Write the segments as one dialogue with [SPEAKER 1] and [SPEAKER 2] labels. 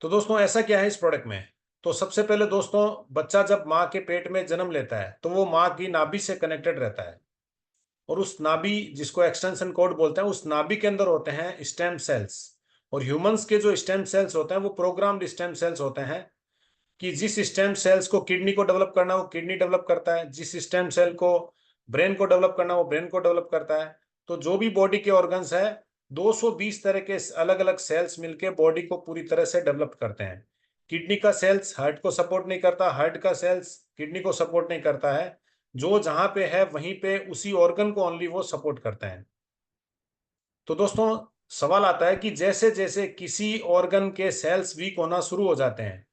[SPEAKER 1] तो दोस्तों ऐसा क्या है इस प्रोडक्ट में। तो सबसे पहले दोस्तों, बच्चा जब माँ के पेट में जन्म लेता है तो वो माँ की नाभि से कनेक्टेड रहता है। और उस नाभि, जिसको एक्सटेंशन कोड बोलते हैं, उस नाभि के अंदर होते हैं स्टेम सेल्स। और ह्यूमंस के जो स्टेम सेल्स होते हैं वो प्रोग्राम्ड स्टेम सेल्स होते हैं। कि जिस स्टेम सेल्स को किडनी को डेवलप करना है वो किडनी डेवलप करता है, जिस स्टेम सेल को ब्रेन को डेवलप करना है वो ब्रेन को डेवलप करता है। तो जो भी बॉडी के ऑर्गन्स है, 220 तरह के अलग अलग सेल्स मिलके बॉडी को पूरी तरह से डेवलप करते हैं। किडनी का सेल्स हार्ट को सपोर्ट नहीं करता, हार्ट का सेल्स किडनी को सपोर्ट नहीं करता है। जो जहां पे है वहीं पे उसी ऑर्गन को ओनली वो सपोर्ट करते हैं। तो दोस्तों, सवाल आता है कि जैसे जैसे किसी ऑर्गन के सेल्स वीक होना शुरू हो जाते हैं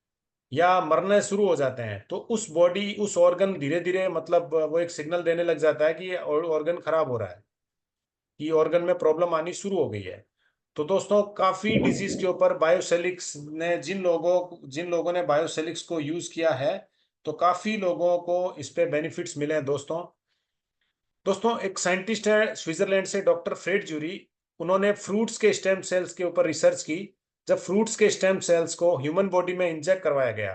[SPEAKER 1] या मरने शुरू हो जाते हैं, तो उस ऑर्गन धीरे धीरे, मतलब वो एक सिग्नल देने लग जाता है कि ये ऑर्गन खराब हो रहा है, कि ऑर्गन में प्रॉब्लम आनी शुरू हो गई है। तो दोस्तों, काफी डिजीज के ऊपर बायोसेलिक्स ने, जिन लोगों ने बायोसेलिक्स को यूज किया है, तो काफी लोगों को इस पे बेनिफिट्स मिले हैं दोस्तों। दोस्तों, एक साइंटिस्ट है स्विट्जरलैंड से, डॉक्टर फ्रेड ज्यूरी। उन्होंने फ्रूट्स के स्टेम सेल्स के ऊपर रिसर्च की। जब फ्रूट्स के स्टेम सेल्स को ह्यूमन बॉडी में इंजेक्ट करवाया गया,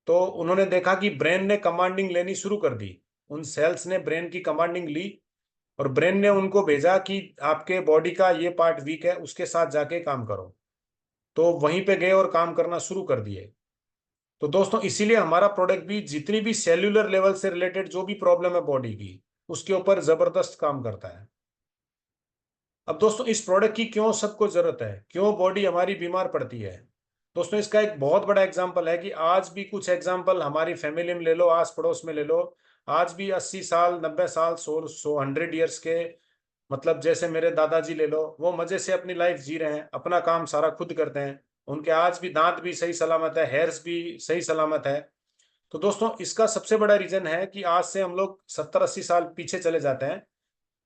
[SPEAKER 1] तो उन्होंने देखा कि ब्रेन ने कमांडिंग लेनी शुरू कर दी। उन सेल्स ने ब्रेन की कमांडिंग ली और ब्रेन ने उनको भेजा कि आपके बॉडी का ये पार्ट वीक है, उसके साथ जाके काम करो। तो वहीं पे गए और काम करना शुरू कर दिए। तो दोस्तों, इसीलिए हमारा प्रोडक्ट भी जितनी भी सेल्यूलर लेवल से रिलेटेड जो भी प्रॉब्लम है बॉडी की, उसके ऊपर जबरदस्त काम करता है। अब दोस्तों, इस प्रोडक्ट की क्यों सबको जरूरत है, क्यों बॉडी हमारी बीमार पड़ती है। दोस्तों, इसका एक बहुत बड़ा एग्जांपल है कि आज भी कुछ एग्जांपल हमारी फैमिली में ले लो, आस पड़ोस में ले लो। आज भी 80 साल, 90 साल, 100 100 ईयर्स के, मतलब जैसे मेरे दादाजी ले लो, वो मजे से अपनी लाइफ जी रहे हैं, अपना काम सारा खुद करते हैं। उनके आज भी दांत भी सही सलामत है, हेयर्स भी सही सलामत है। तो दोस्तों, इसका सबसे बड़ा रीजन है कि आज से हम लोग 70 80 साल पीछे चले जाते हैं।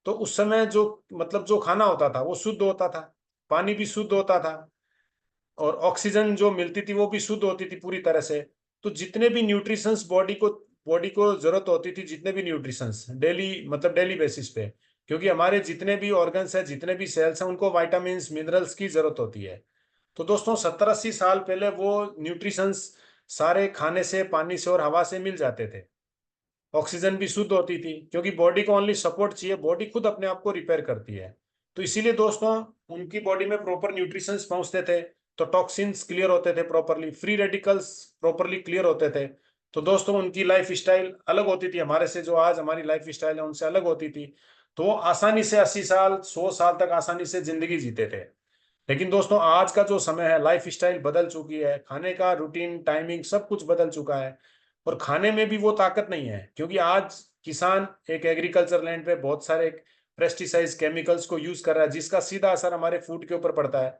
[SPEAKER 1] तो उस समय जो, मतलब जो खाना होता था वो शुद्ध होता था, पानी भी शुद्ध होता था, और ऑक्सीजन जो मिलती थी वो भी शुद्ध होती थी पूरी तरह से। तो जितने भी न्यूट्रिशंस बॉडी को जरूरत होती थी, जितने भी न्यूट्रिशंस डेली, मतलब डेली बेसिस पे, क्योंकि हमारे जितने भी ऑर्गन्स हैं, जितने भी सेल्स हैं, उनको वाइटामिन मिनरल्स की जरूरत होती है। तो दोस्तों, 70 80 साल पहले वो न्यूट्रिशंस सारे खाने से, पानी से और हवा से मिल जाते थे। ऑक्सीजन भी शुद्ध होती थी, क्योंकि बॉडी को ओनली सपोर्ट चाहिए, बॉडी खुद अपने आप को रिपेयर करती है। तो इसीलिए दोस्तों, उनकी बॉडी में प्रॉपर न्यूट्रिशंस पहुंचते थे, तो टॉक्सिन्स क्लियर होते थे properly, free radicals properly clear होते थे। तो दोस्तों, उनकी लाइफ स्टाइल अलग होती थी हमारे से, जो आज हमारी लाइफ स्टाइल है उनसे अलग होती थी। तो वो आसानी से 80 साल, 100 साल तक आसानी से जिंदगी जीते थे। लेकिन दोस्तों, आज का जो समय है, लाइफ स्टाइल बदल चुकी है, खाने का रूटीन, टाइमिंग, सब कुछ बदल चुका है। और खाने में भी वो ताकत नहीं है, क्योंकि आज किसान एक एग्रीकल्चर लैंड पे बहुत सारे पेस्टिसाइड्स, केमिकल्स को यूज कर रहा है, जिसका सीधा असर हमारे फूड के ऊपर पड़ता है।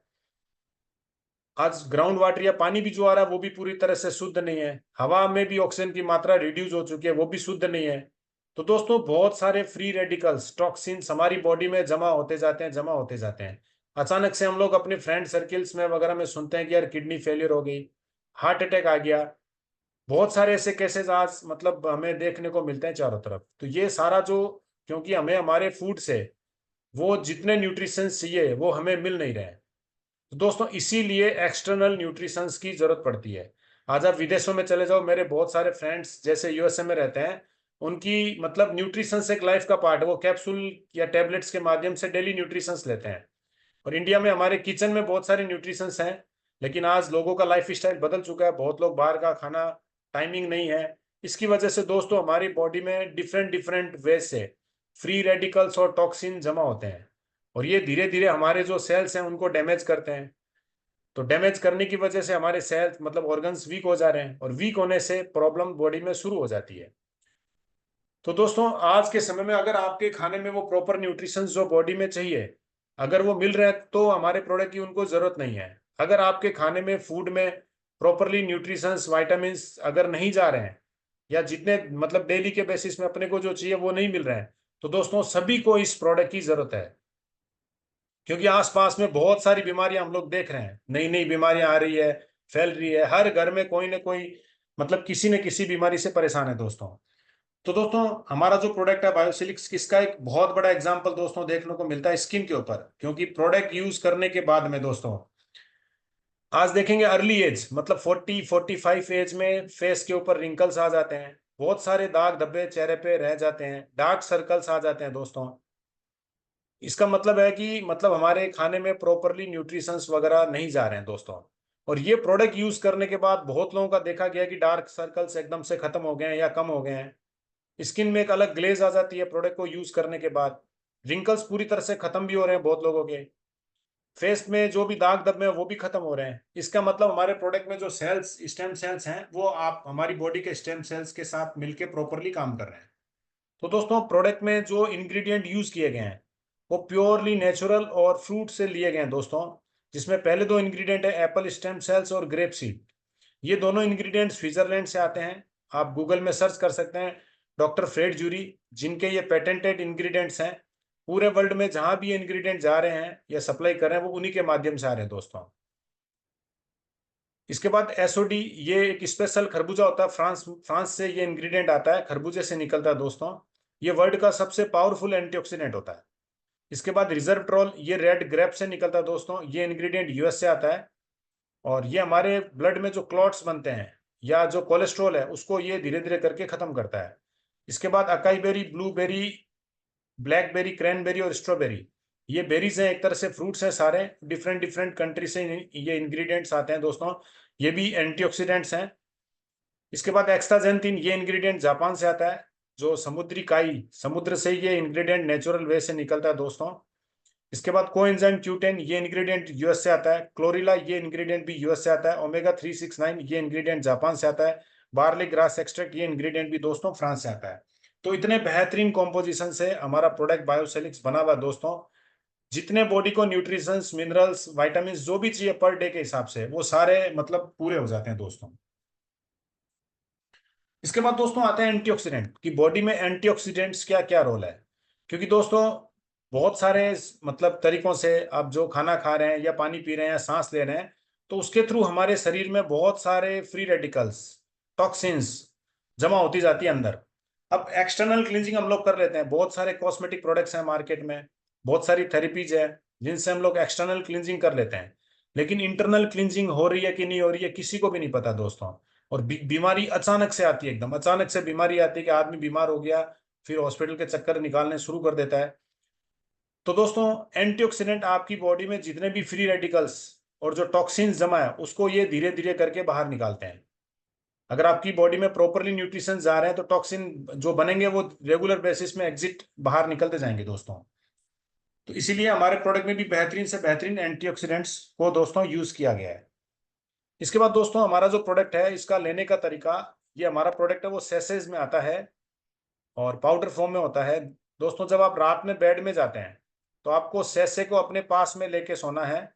[SPEAKER 1] आज ग्राउंड वाटर या पानी भी जो आ रहा है वो भी पूरी तरह से शुद्ध नहीं है, हवा में भी ऑक्सीजन की मात्रा रिड्यूस हो चुकी है, वो भी शुद्ध नहीं है। तो दोस्तों, बहुत सारे फ्री रेडिकल्स, टॉक्सिन्स हमारी बॉडी में जमा होते जाते हैं, जमा होते जाते हैं। अचानक से हम लोग अपने फ्रेंड सर्किल्स में वगैरह में सुनते हैं कि यार किडनी फेलियर हो गई, हार्ट अटैक आ गया। बहुत सारे ऐसे केसेस आज, मतलब हमें देखने को मिलते हैं चारों तरफ। तो ये सारा जो, क्योंकि हमें हमारे फूड से वो जितने न्यूट्रिशंस चाहिए वो हमें मिल नहीं रहे हैं। तो दोस्तों, इसीलिए एक्सटर्नल न्यूट्रिशंस की जरूरत पड़ती है। आज आप विदेशों में चले जाओ, मेरे बहुत सारे फ्रेंड्स जैसे यूएसए में रहते हैं, उनकी मतलब न्यूट्रिशंस एक लाइफ का पार्ट है, वो कैप्सूल या टेबलेट्स के माध्यम से डेली न्यूट्रिशंस लेते हैं। और इंडिया में हमारे किचन में बहुत सारे न्यूट्रिशंस हैं, लेकिन आज लोगों का लाइफ स्टाइल बदल चुका है, बहुत लोग बाहर का खाना, टाइमिंग नहीं है। इसकी वजह से दोस्तों, हमारी बॉडी में डिफरेंट डिफरेंट वे से फ्री रेडिकल्स और टॉक्सिन जमा होते हैं, और ये धीरे धीरे हमारे जो सेल्स हैं उनको डैमेज करते हैं। तो डैमेज करने की वजह से हमारे सेल्स, मतलब ऑर्गन्स वीक हो जा रहे हैं, और वीक होने से प्रॉब्लम बॉडी में शुरू हो जाती है। तो दोस्तों, आज के समय में अगर आपके खाने में वो प्रॉपर न्यूट्रिशंस जो बॉडी में चाहिए, अगर वो मिल रहे हैं, तो हमारे प्रोडक्ट की उनको जरूरत नहीं है। अगर आपके खाने में, फूड में प्रॉपरली न्यूट्रिशंस, वाइटामिन अगर नहीं जा रहे हैं, या जितने, मतलब डेली के बेसिस में अपने को जो चाहिए वो नहीं मिल रहे हैं, तो दोस्तों, सभी को इस प्रोडक्ट की जरूरत है। क्योंकि आसपास में बहुत सारी बीमारियां हम लोग देख रहे हैं, नई नई बीमारियां आ रही है, फैल रही है, हर घर में कोई ना कोई, मतलब किसी न किसी बीमारी से परेशान है दोस्तों। तो दोस्तों, हमारा जो प्रोडक्ट है बायोसिलिक्स, इसका एक बहुत बड़ा एग्जांपल दोस्तों देखने को मिलता है स्किन के ऊपर, क्योंकि प्रोडक्ट यूज करने के बाद में दोस्तों, आज देखेंगे अर्ली एज, मतलब 40-45 एज में फेस के ऊपर रिंकल्स आ जाते हैं, बहुत सारे दाग धब्बे चेहरे पे रह जाते हैं, डार्क सर्कल्स आ जाते हैं दोस्तों। इसका मतलब है कि मतलब हमारे खाने में प्रॉपरली न्यूट्रिशंस वगैरह नहीं जा रहे हैं दोस्तों। और ये प्रोडक्ट यूज करने के बाद बहुत लोगों का देखा गया कि डार्क सर्कल्स एकदम से खत्म हो गए हैं या कम हो गए हैं। स्किन में एक अलग ग्लेज आ जाती है प्रोडक्ट को यूज करने के बाद। रिंकल्स पूरी तरह से खत्म भी हो रहे हैं बहुत लोगों के। फेस में जो भी दाग धब्बे हैं वो भी खत्म हो रहे हैं। इसका मतलब हमारे प्रोडक्ट में जो सेल्स, स्टेम सेल्स हैं, वो आप हमारी बॉडी के स्टेम सेल्स के साथ मिलके प्रॉपरली काम कर रहे हैं। तो दोस्तों प्रोडक्ट में जो इंग्रेडिएंट यूज किए गए हैं वो प्योरली नेचुरल और फ्रूट से लिए गए हैं दोस्तों। जिसमें पहले दो इंग्रेडिएंट है एप्पल स्टेम सेल्स और ग्रेप सीड। ये दोनों इंग्रेडिएंट स्विट्जरलैंड से आते हैं। आप गूगल में सर्च कर सकते हैं डॉक्टर फ्रेड जूरी, जिनके ये पेटेंटेड इंग्रेडिएंट्स हैं। पूरे वर्ल्ड में जहां भी ये इंग्रेडिएंट जा रहे हैं या सप्लाई कर रहे हैं वो उन्हीं के माध्यम से आ रहे हैं दोस्तों। इसके बाद एसओडी, ये एक स्पेशल खरबूजा होता है, फ्रांस फ्रांस से ये इंग्रेडिएंट आता है, खरबूजे से निकलता है दोस्तों। ये वर्ल्ड का सबसे पावरफुल एंटीऑक्सीडेंट होता है। इसके बाद रिजर्वट्रॉल, ये रेड ग्रेप से निकलता है दोस्तों। ये इंग्रेडिएंट यूएस से आता है। और ये हमारे ब्लड में जो क्लॉट्स बनते हैं या जो कोलेस्ट्रॉल है उसको ये धीरे धीरे करके खत्म करता है। इसके बाद acai berry, blueberry, blackberry, cranberry और स्ट्रॉबेरी, ये बेरीज हैं, एक तरह से फ्रूट्स हैं सारे। डिफरेंट डिफरेंट कंट्री से ये इंग्रेडिएंट्स आते हैं दोस्तों। ये भी एंटीऑक्सीडेंट्स हैं। इसके बाद एक्स्ट्राजेंथिन, ये इंग्रेडिएंट जापान से आता है। जो समुद्री काई, समुद्र से ये इंग्रेडिएंट नेचुरल वे से निकलता है दोस्तों। इसके बाद कोएंजाइम Q10, ये इंग्रेडिएंट यूएस से आता है। क्लोरिला, ये इंग्रेडिएंट भी यूएस से आता है। ओमेगा 369, ये इंग्रेडिएंट जापान से आता है। बार्ली ग्रास एक्सट्रैक्ट, ये इंग्रेडिएंट भी दोस्तों फ्रांस से आता है। तो इतने बेहतरीन कॉम्पोजिशन से हमारा प्रोडक्ट बायोसेलिक्स बना हुआ है दोस्तों। जितने बॉडी को न्यूट्रिशंस, मिनरल्स, विटामिन जो भी चाहिए पर डे के हिसाब से वो सारे मतलब पूरे हो जाते हैं दोस्तों। इसके बाद दोस्तों आते हैं एंटीऑक्सीडेंट कि बॉडी में एंटीऑक्सीडेंट्स क्या क्या रोल है। क्योंकि दोस्तों बहुत सारे मतलब तरीकों से आप जो खाना खा रहे हैं या पानी पी रहे हैं, सांस ले रहे हैं, तो उसके थ्रू हमारे शरीर में बहुत सारे फ्री रेडिकल्स, टॉक्सिन्स जमा होती जाती है अंदर। अब एक्सटर्नल क्लींजिंग हम लोग कर लेते हैं, बहुत सारे कॉस्मेटिक प्रोडक्ट्स हैं मार्केट में, बहुत सारी थेरेपीज है जिनसे हम लोग एक्सटर्नल क्लींजिंग कर लेते हैं। लेकिन इंटरनल क्लींजिंग हो रही है कि नहीं हो रही है किसी को भी नहीं पता दोस्तों। और बीमारी अचानक से आती है, एकदम अचानक से बीमारी आती है कि आदमी बीमार हो गया, फिर हॉस्पिटल के चक्कर निकालने शुरू कर देता है। तो दोस्तों एंटीऑक्सीडेंट आपकी बॉडी में जितने भी फ्री रेडिकल्स और जो टॉक्सिन्स जमा है उसको ये धीरे धीरे करके बाहर निकालते हैं। अगर आपकी बॉडी में प्रॉपरली न्यूट्रिशन जा रहे हैं तो टॉक्सिन जो बनेंगे वो रेगुलर बेसिस में एग्जिट बाहर निकलते जाएंगे दोस्तों। तो इसीलिए हमारे प्रोडक्ट में भी बेहतरीन से बेहतरीन एंटीऑक्सीडेंट्स को दोस्तों यूज किया गया है। इसके बाद दोस्तों हमारा जो प्रोडक्ट है इसका लेने का तरीका, ये हमारा प्रोडक्ट है वो सैशेज में आता है और पाउडर फॉर्म में होता है। दोस्तों जब आप रात में बेड में जाते हैं तो आपको सैशे को अपने पास में लेके सोना है।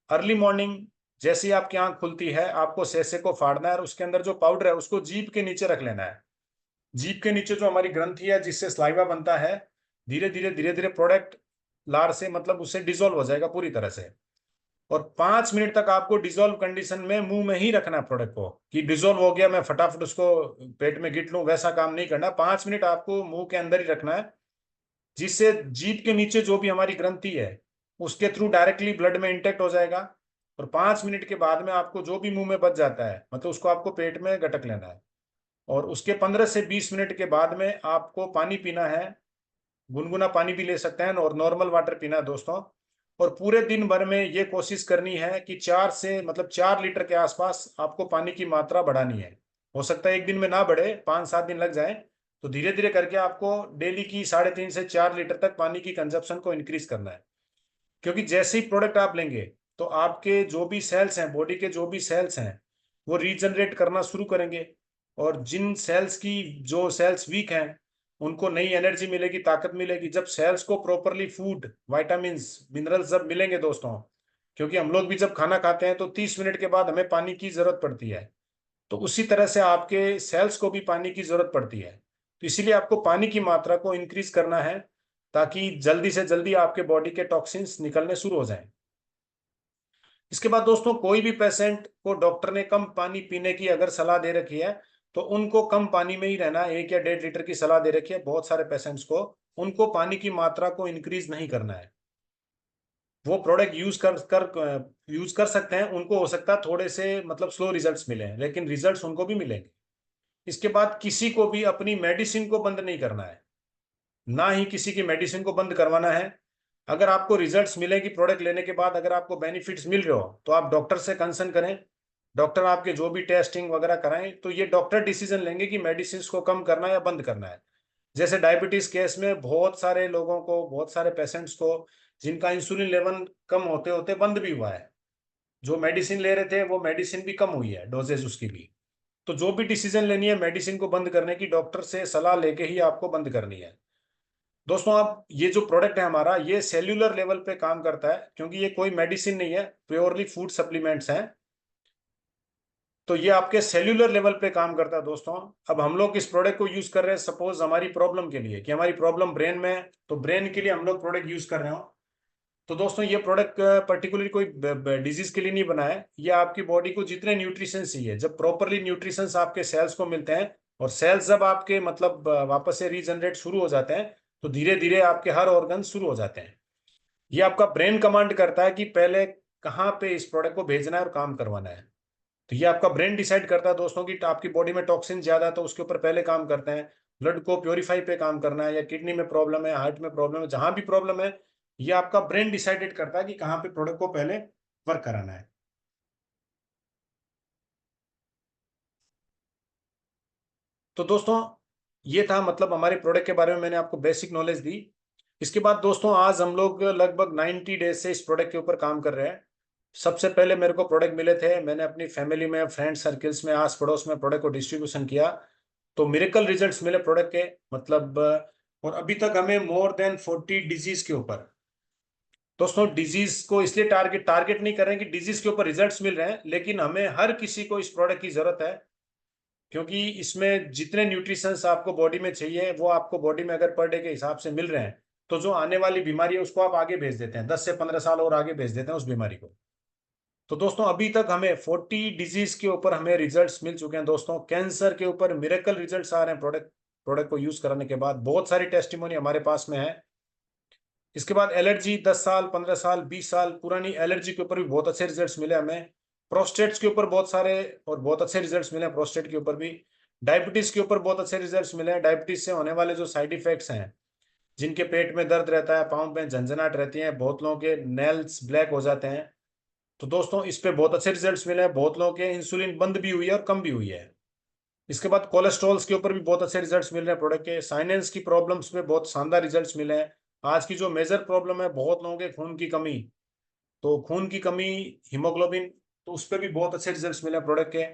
[SPEAKER 1] अर्ली मॉर्निंग जैसे ही आपकी आंख खुलती है आपको सैशे को फाड़ना है और उसके अंदर जो पाउडर है उसको जीभ के नीचे रख लेना है। जीभ के नीचे जो हमारी ग्रंथि है जिससे स्लाइवा बनता है, धीरे धीरे प्रोडक्ट लार से मतलब उससे डिजोल्व हो जाएगा पूरी तरह से। और 5 मिनट तक आपको डिजोल्व कंडीशन में मुंह में ही रखना है प्रोडक्ट को, कि डिजोल्व हो गया मैं फटाफट उसको पेट में गिट लूं, वैसा काम नहीं करना। 5 मिनट आपको मुंह के अंदर ही रखना है, जिससे जीभ के नीचे जो भी हमारी ग्रंथि है उसके थ्रू डायरेक्टली ब्लड में इंटेक्ट हो जाएगा। और 5 मिनट के बाद में आपको जो भी मुंह में बच जाता है मतलब उसको आपको पेट में गटक लेना है। और उसके 15 से 20 मिनट के बाद में आपको पानी पीना है। गुनगुना पानी भी ले सकते हैं और नॉर्मल वाटर पीना है दोस्तों। और पूरे दिन भर में ये कोशिश करनी है कि 4 लीटर के आसपास आपको पानी की मात्रा बढ़ानी है। हो सकता है एक दिन में ना बढ़े, 5-7 दिन लग जाए। तो धीरे धीरे करके आपको डेली की 3.5 से 4 लीटर तक पानी की कंजप्शन को इंक्रीज करना है। क्योंकि जैसे ही प्रोडक्ट आप लेंगे तो आपके जो भी सेल्स हैं, बॉडी के जो भी सेल्स हैं, वो रीजनरेट करना शुरू करेंगे। और जिन सेल्स की जो सेल्स वीक हैं उनको नई एनर्जी मिलेगी, ताकत मिलेगी जब सेल्स को प्रॉपरली फूड, विटामिन्स, मिनरल्स जब मिलेंगे दोस्तों। क्योंकि हम लोग भी जब खाना खाते हैं तो 30 मिनट के बाद हमें पानी की जरूरत पड़ती है। तो उसी तरह से आपके सेल्स को भी पानी की जरूरत पड़ती है। तो इसीलिए आपको पानी की मात्रा को इंक्रीज करना है ताकि जल्दी से जल्दी आपके बॉडी के टॉक्सिन्स निकलने शुरू हो जाएं। इसके बाद दोस्तों कोई भी पेशेंट को डॉक्टर ने कम पानी पीने की अगर सलाह दे रखी है तो उनको कम पानी में ही रहना है। 1 या 1.5 लीटर की सलाह दे रखी है बहुत सारे पेशेंट्स को, उनको पानी की मात्रा को इंक्रीज नहीं करना है। वो प्रोडक्ट यूज कर सकते हैं, उनको हो सकता है थोड़े से मतलब स्लो रिजल्ट्स मिले, लेकिन रिजल्ट्स उनको भी मिलेंगे। इसके बाद किसी को भी अपनी मेडिसिन को बंद नहीं करना है, ना ही किसी की मेडिसिन को बंद करवाना है। अगर आपको रिजल्ट्स मिलेगी प्रोडक्ट लेने के बाद, अगर आपको बेनिफिट्स मिल रहे हो, तो आप डॉक्टर से कंसर्न करें। डॉक्टर आपके जो भी टेस्टिंग वगैरह कराएं, तो ये डॉक्टर डिसीजन लेंगे कि मेडिसिन को कम करना है या बंद करना है। जैसे डायबिटीज केस में बहुत सारे लोगों को, बहुत सारे पेशेंट्स को, जिनका इंसुलिन लेवल कम होते होते बंद भी हुआ है। जो मेडिसिन ले रहे थे वो मेडिसिन भी कम हुई है, डोजेज उसकी भी। तो जो भी डिसीजन लेनी है मेडिसिन को बंद करने की, डॉक्टर से सलाह लेके ही आपको बंद करनी है। दोस्तों, आप ये जो प्रोडक्ट है हमारा, ये सेल्यूलर लेवल पे काम करता है, क्योंकि ये कोई मेडिसिन नहीं है, प्योरली फूड सप्लीमेंट्स हैं। तो ये आपके सेल्यूलर लेवल पे काम करता है दोस्तों। अब हम लोग इस प्रोडक्ट को यूज कर रहे हैं सपोज हमारी प्रॉब्लम के लिए, कि हमारी प्रॉब्लम ब्रेन में है, तो ब्रेन के लिए हम लोग प्रोडक्ट यूज कर रहे हो। तो दोस्तों, ये प्रोडक्ट पर्टिकुलरली कोई डिजीज के लिए नहीं बना है। ये आपकी बॉडी को जितने न्यूट्रिशन चाहिए, जब प्रॉपरली न्यूट्रिशन आपके सेल्स को मिलते हैं, और सेल्स जब आपके मतलब वापस से रीजनरेट शुरू हो जाते हैं, तो धीरे धीरे आपके हर ऑर्गन शुरू हो जाते हैं। ये आपका ब्रेन कमांड करता है कि पहले कहाँ पे इस प्रोडक्ट को भेजना है और काम करवाना है। तो ये आपका ब्रेन डिसाइड करता है दोस्तों कि आपकी बॉडी में टॉक्सिन ज्यादा है, तो उसके ऊपर पहले काम करते हैं। ब्लड को प्योरीफाई पे काम करना है, या किडनी में प्रॉब्लम है, हार्ट में प्रॉब्लम है, जहां भी प्रॉब्लम है, ये आपका ब्रेन डिसाइडेड करता है कि कहाँ पे प्रोडक्ट को पहले वर्क कराना है। तो दोस्तों, ये था मतलब हमारे प्रोडक्ट के बारे में मैंने आपको बेसिक नॉलेज दी। इसके बाद दोस्तों, आज हम लोग लगभग 90 डेज से इस प्रोडक्ट के ऊपर काम कर रहे हैं। सबसे पहले मेरे को प्रोडक्ट मिले थे, मैंने अपनी फैमिली में, फ्रेंड सर्किल्स में, आस पड़ोस में प्रोडक्ट को डिस्ट्रीब्यूशन किया। तो मिरेकल रिजल्ट्स मिले प्रोडक्ट के, मतलब और अभी तक हमें मोर देन 40 डिजीज के ऊपर। दोस्तों, डिजीज को इसलिए टारगेट टारगेट नहीं कर रहे हैं कि डिजीज के ऊपर रिजल्ट्स मिल रहे हैं, लेकिन हमें हर किसी को इस प्रोडक्ट की जरूरत है। क्योंकि इसमें जितने न्यूट्रिशंस आपको बॉडी में चाहिए, वो आपको बॉडी में अगर पर डे के हिसाब से मिल रहे हैं, तो जो आने वाली बीमारी है उसको आप आगे भेज देते हैं, 10 से 15 साल और आगे भेज देते हैं उस बीमारी को। तो दोस्तों, अभी तक हमें 40 डिजीज के ऊपर हमें रिजल्ट्स मिल चुके हैं दोस्तों। कैंसर के ऊपर मिरेकल रिजल्ट्स आ रहे हैं प्रोडक्ट प्रोडक्ट को यूज कराने के बाद। बहुत सारी टेस्टिमोनी हमारे पास में है। इसके बाद एलर्जी, 10 साल, 15 साल, 20 साल पुरानी एलर्जी के ऊपर भी बहुत अच्छे रिजल्ट्स मिले हमें। प्रोस्टेट्स के ऊपर बहुत सारे और बहुत अच्छे रिजल्ट्स मिले हैं, प्रोस्टेट के ऊपर भी। डायबिटीज के ऊपर बहुत अच्छे रिजल्ट्स मिले हैं। डायबिटीज से होने वाले जो साइड इफेक्ट्स हैं, जिनके पेट में दर्द रहता है, पाँव में झंझनाहट रहती है, बहुत लोगों के नेल्स ब्लैक हो जाते हैं, तो दोस्तों इस पे बहुत अच्छे रिजल्ट्स मिले हैं। बहुत लोगों के इंसुलिन बंद भी हुई है और कम भी हुई है। इसके बाद कोलेस्ट्रॉल्स के ऊपर भी बहुत अच्छे रिजल्ट्स मिल रहे हैं प्रोडक्ट के। साइनेंस की प्रॉब्लम्स में बहुत शानदार रिजल्ट्स मिले हैं। आज की जो मेजर प्रॉब्लम है, बहुत लोगों के खून की कमी, तो खून की कमी, हीमोग्लोबिन, तो उस पर भी बहुत अच्छे रिजल्ट्स मिले हैं प्रोडक्ट के।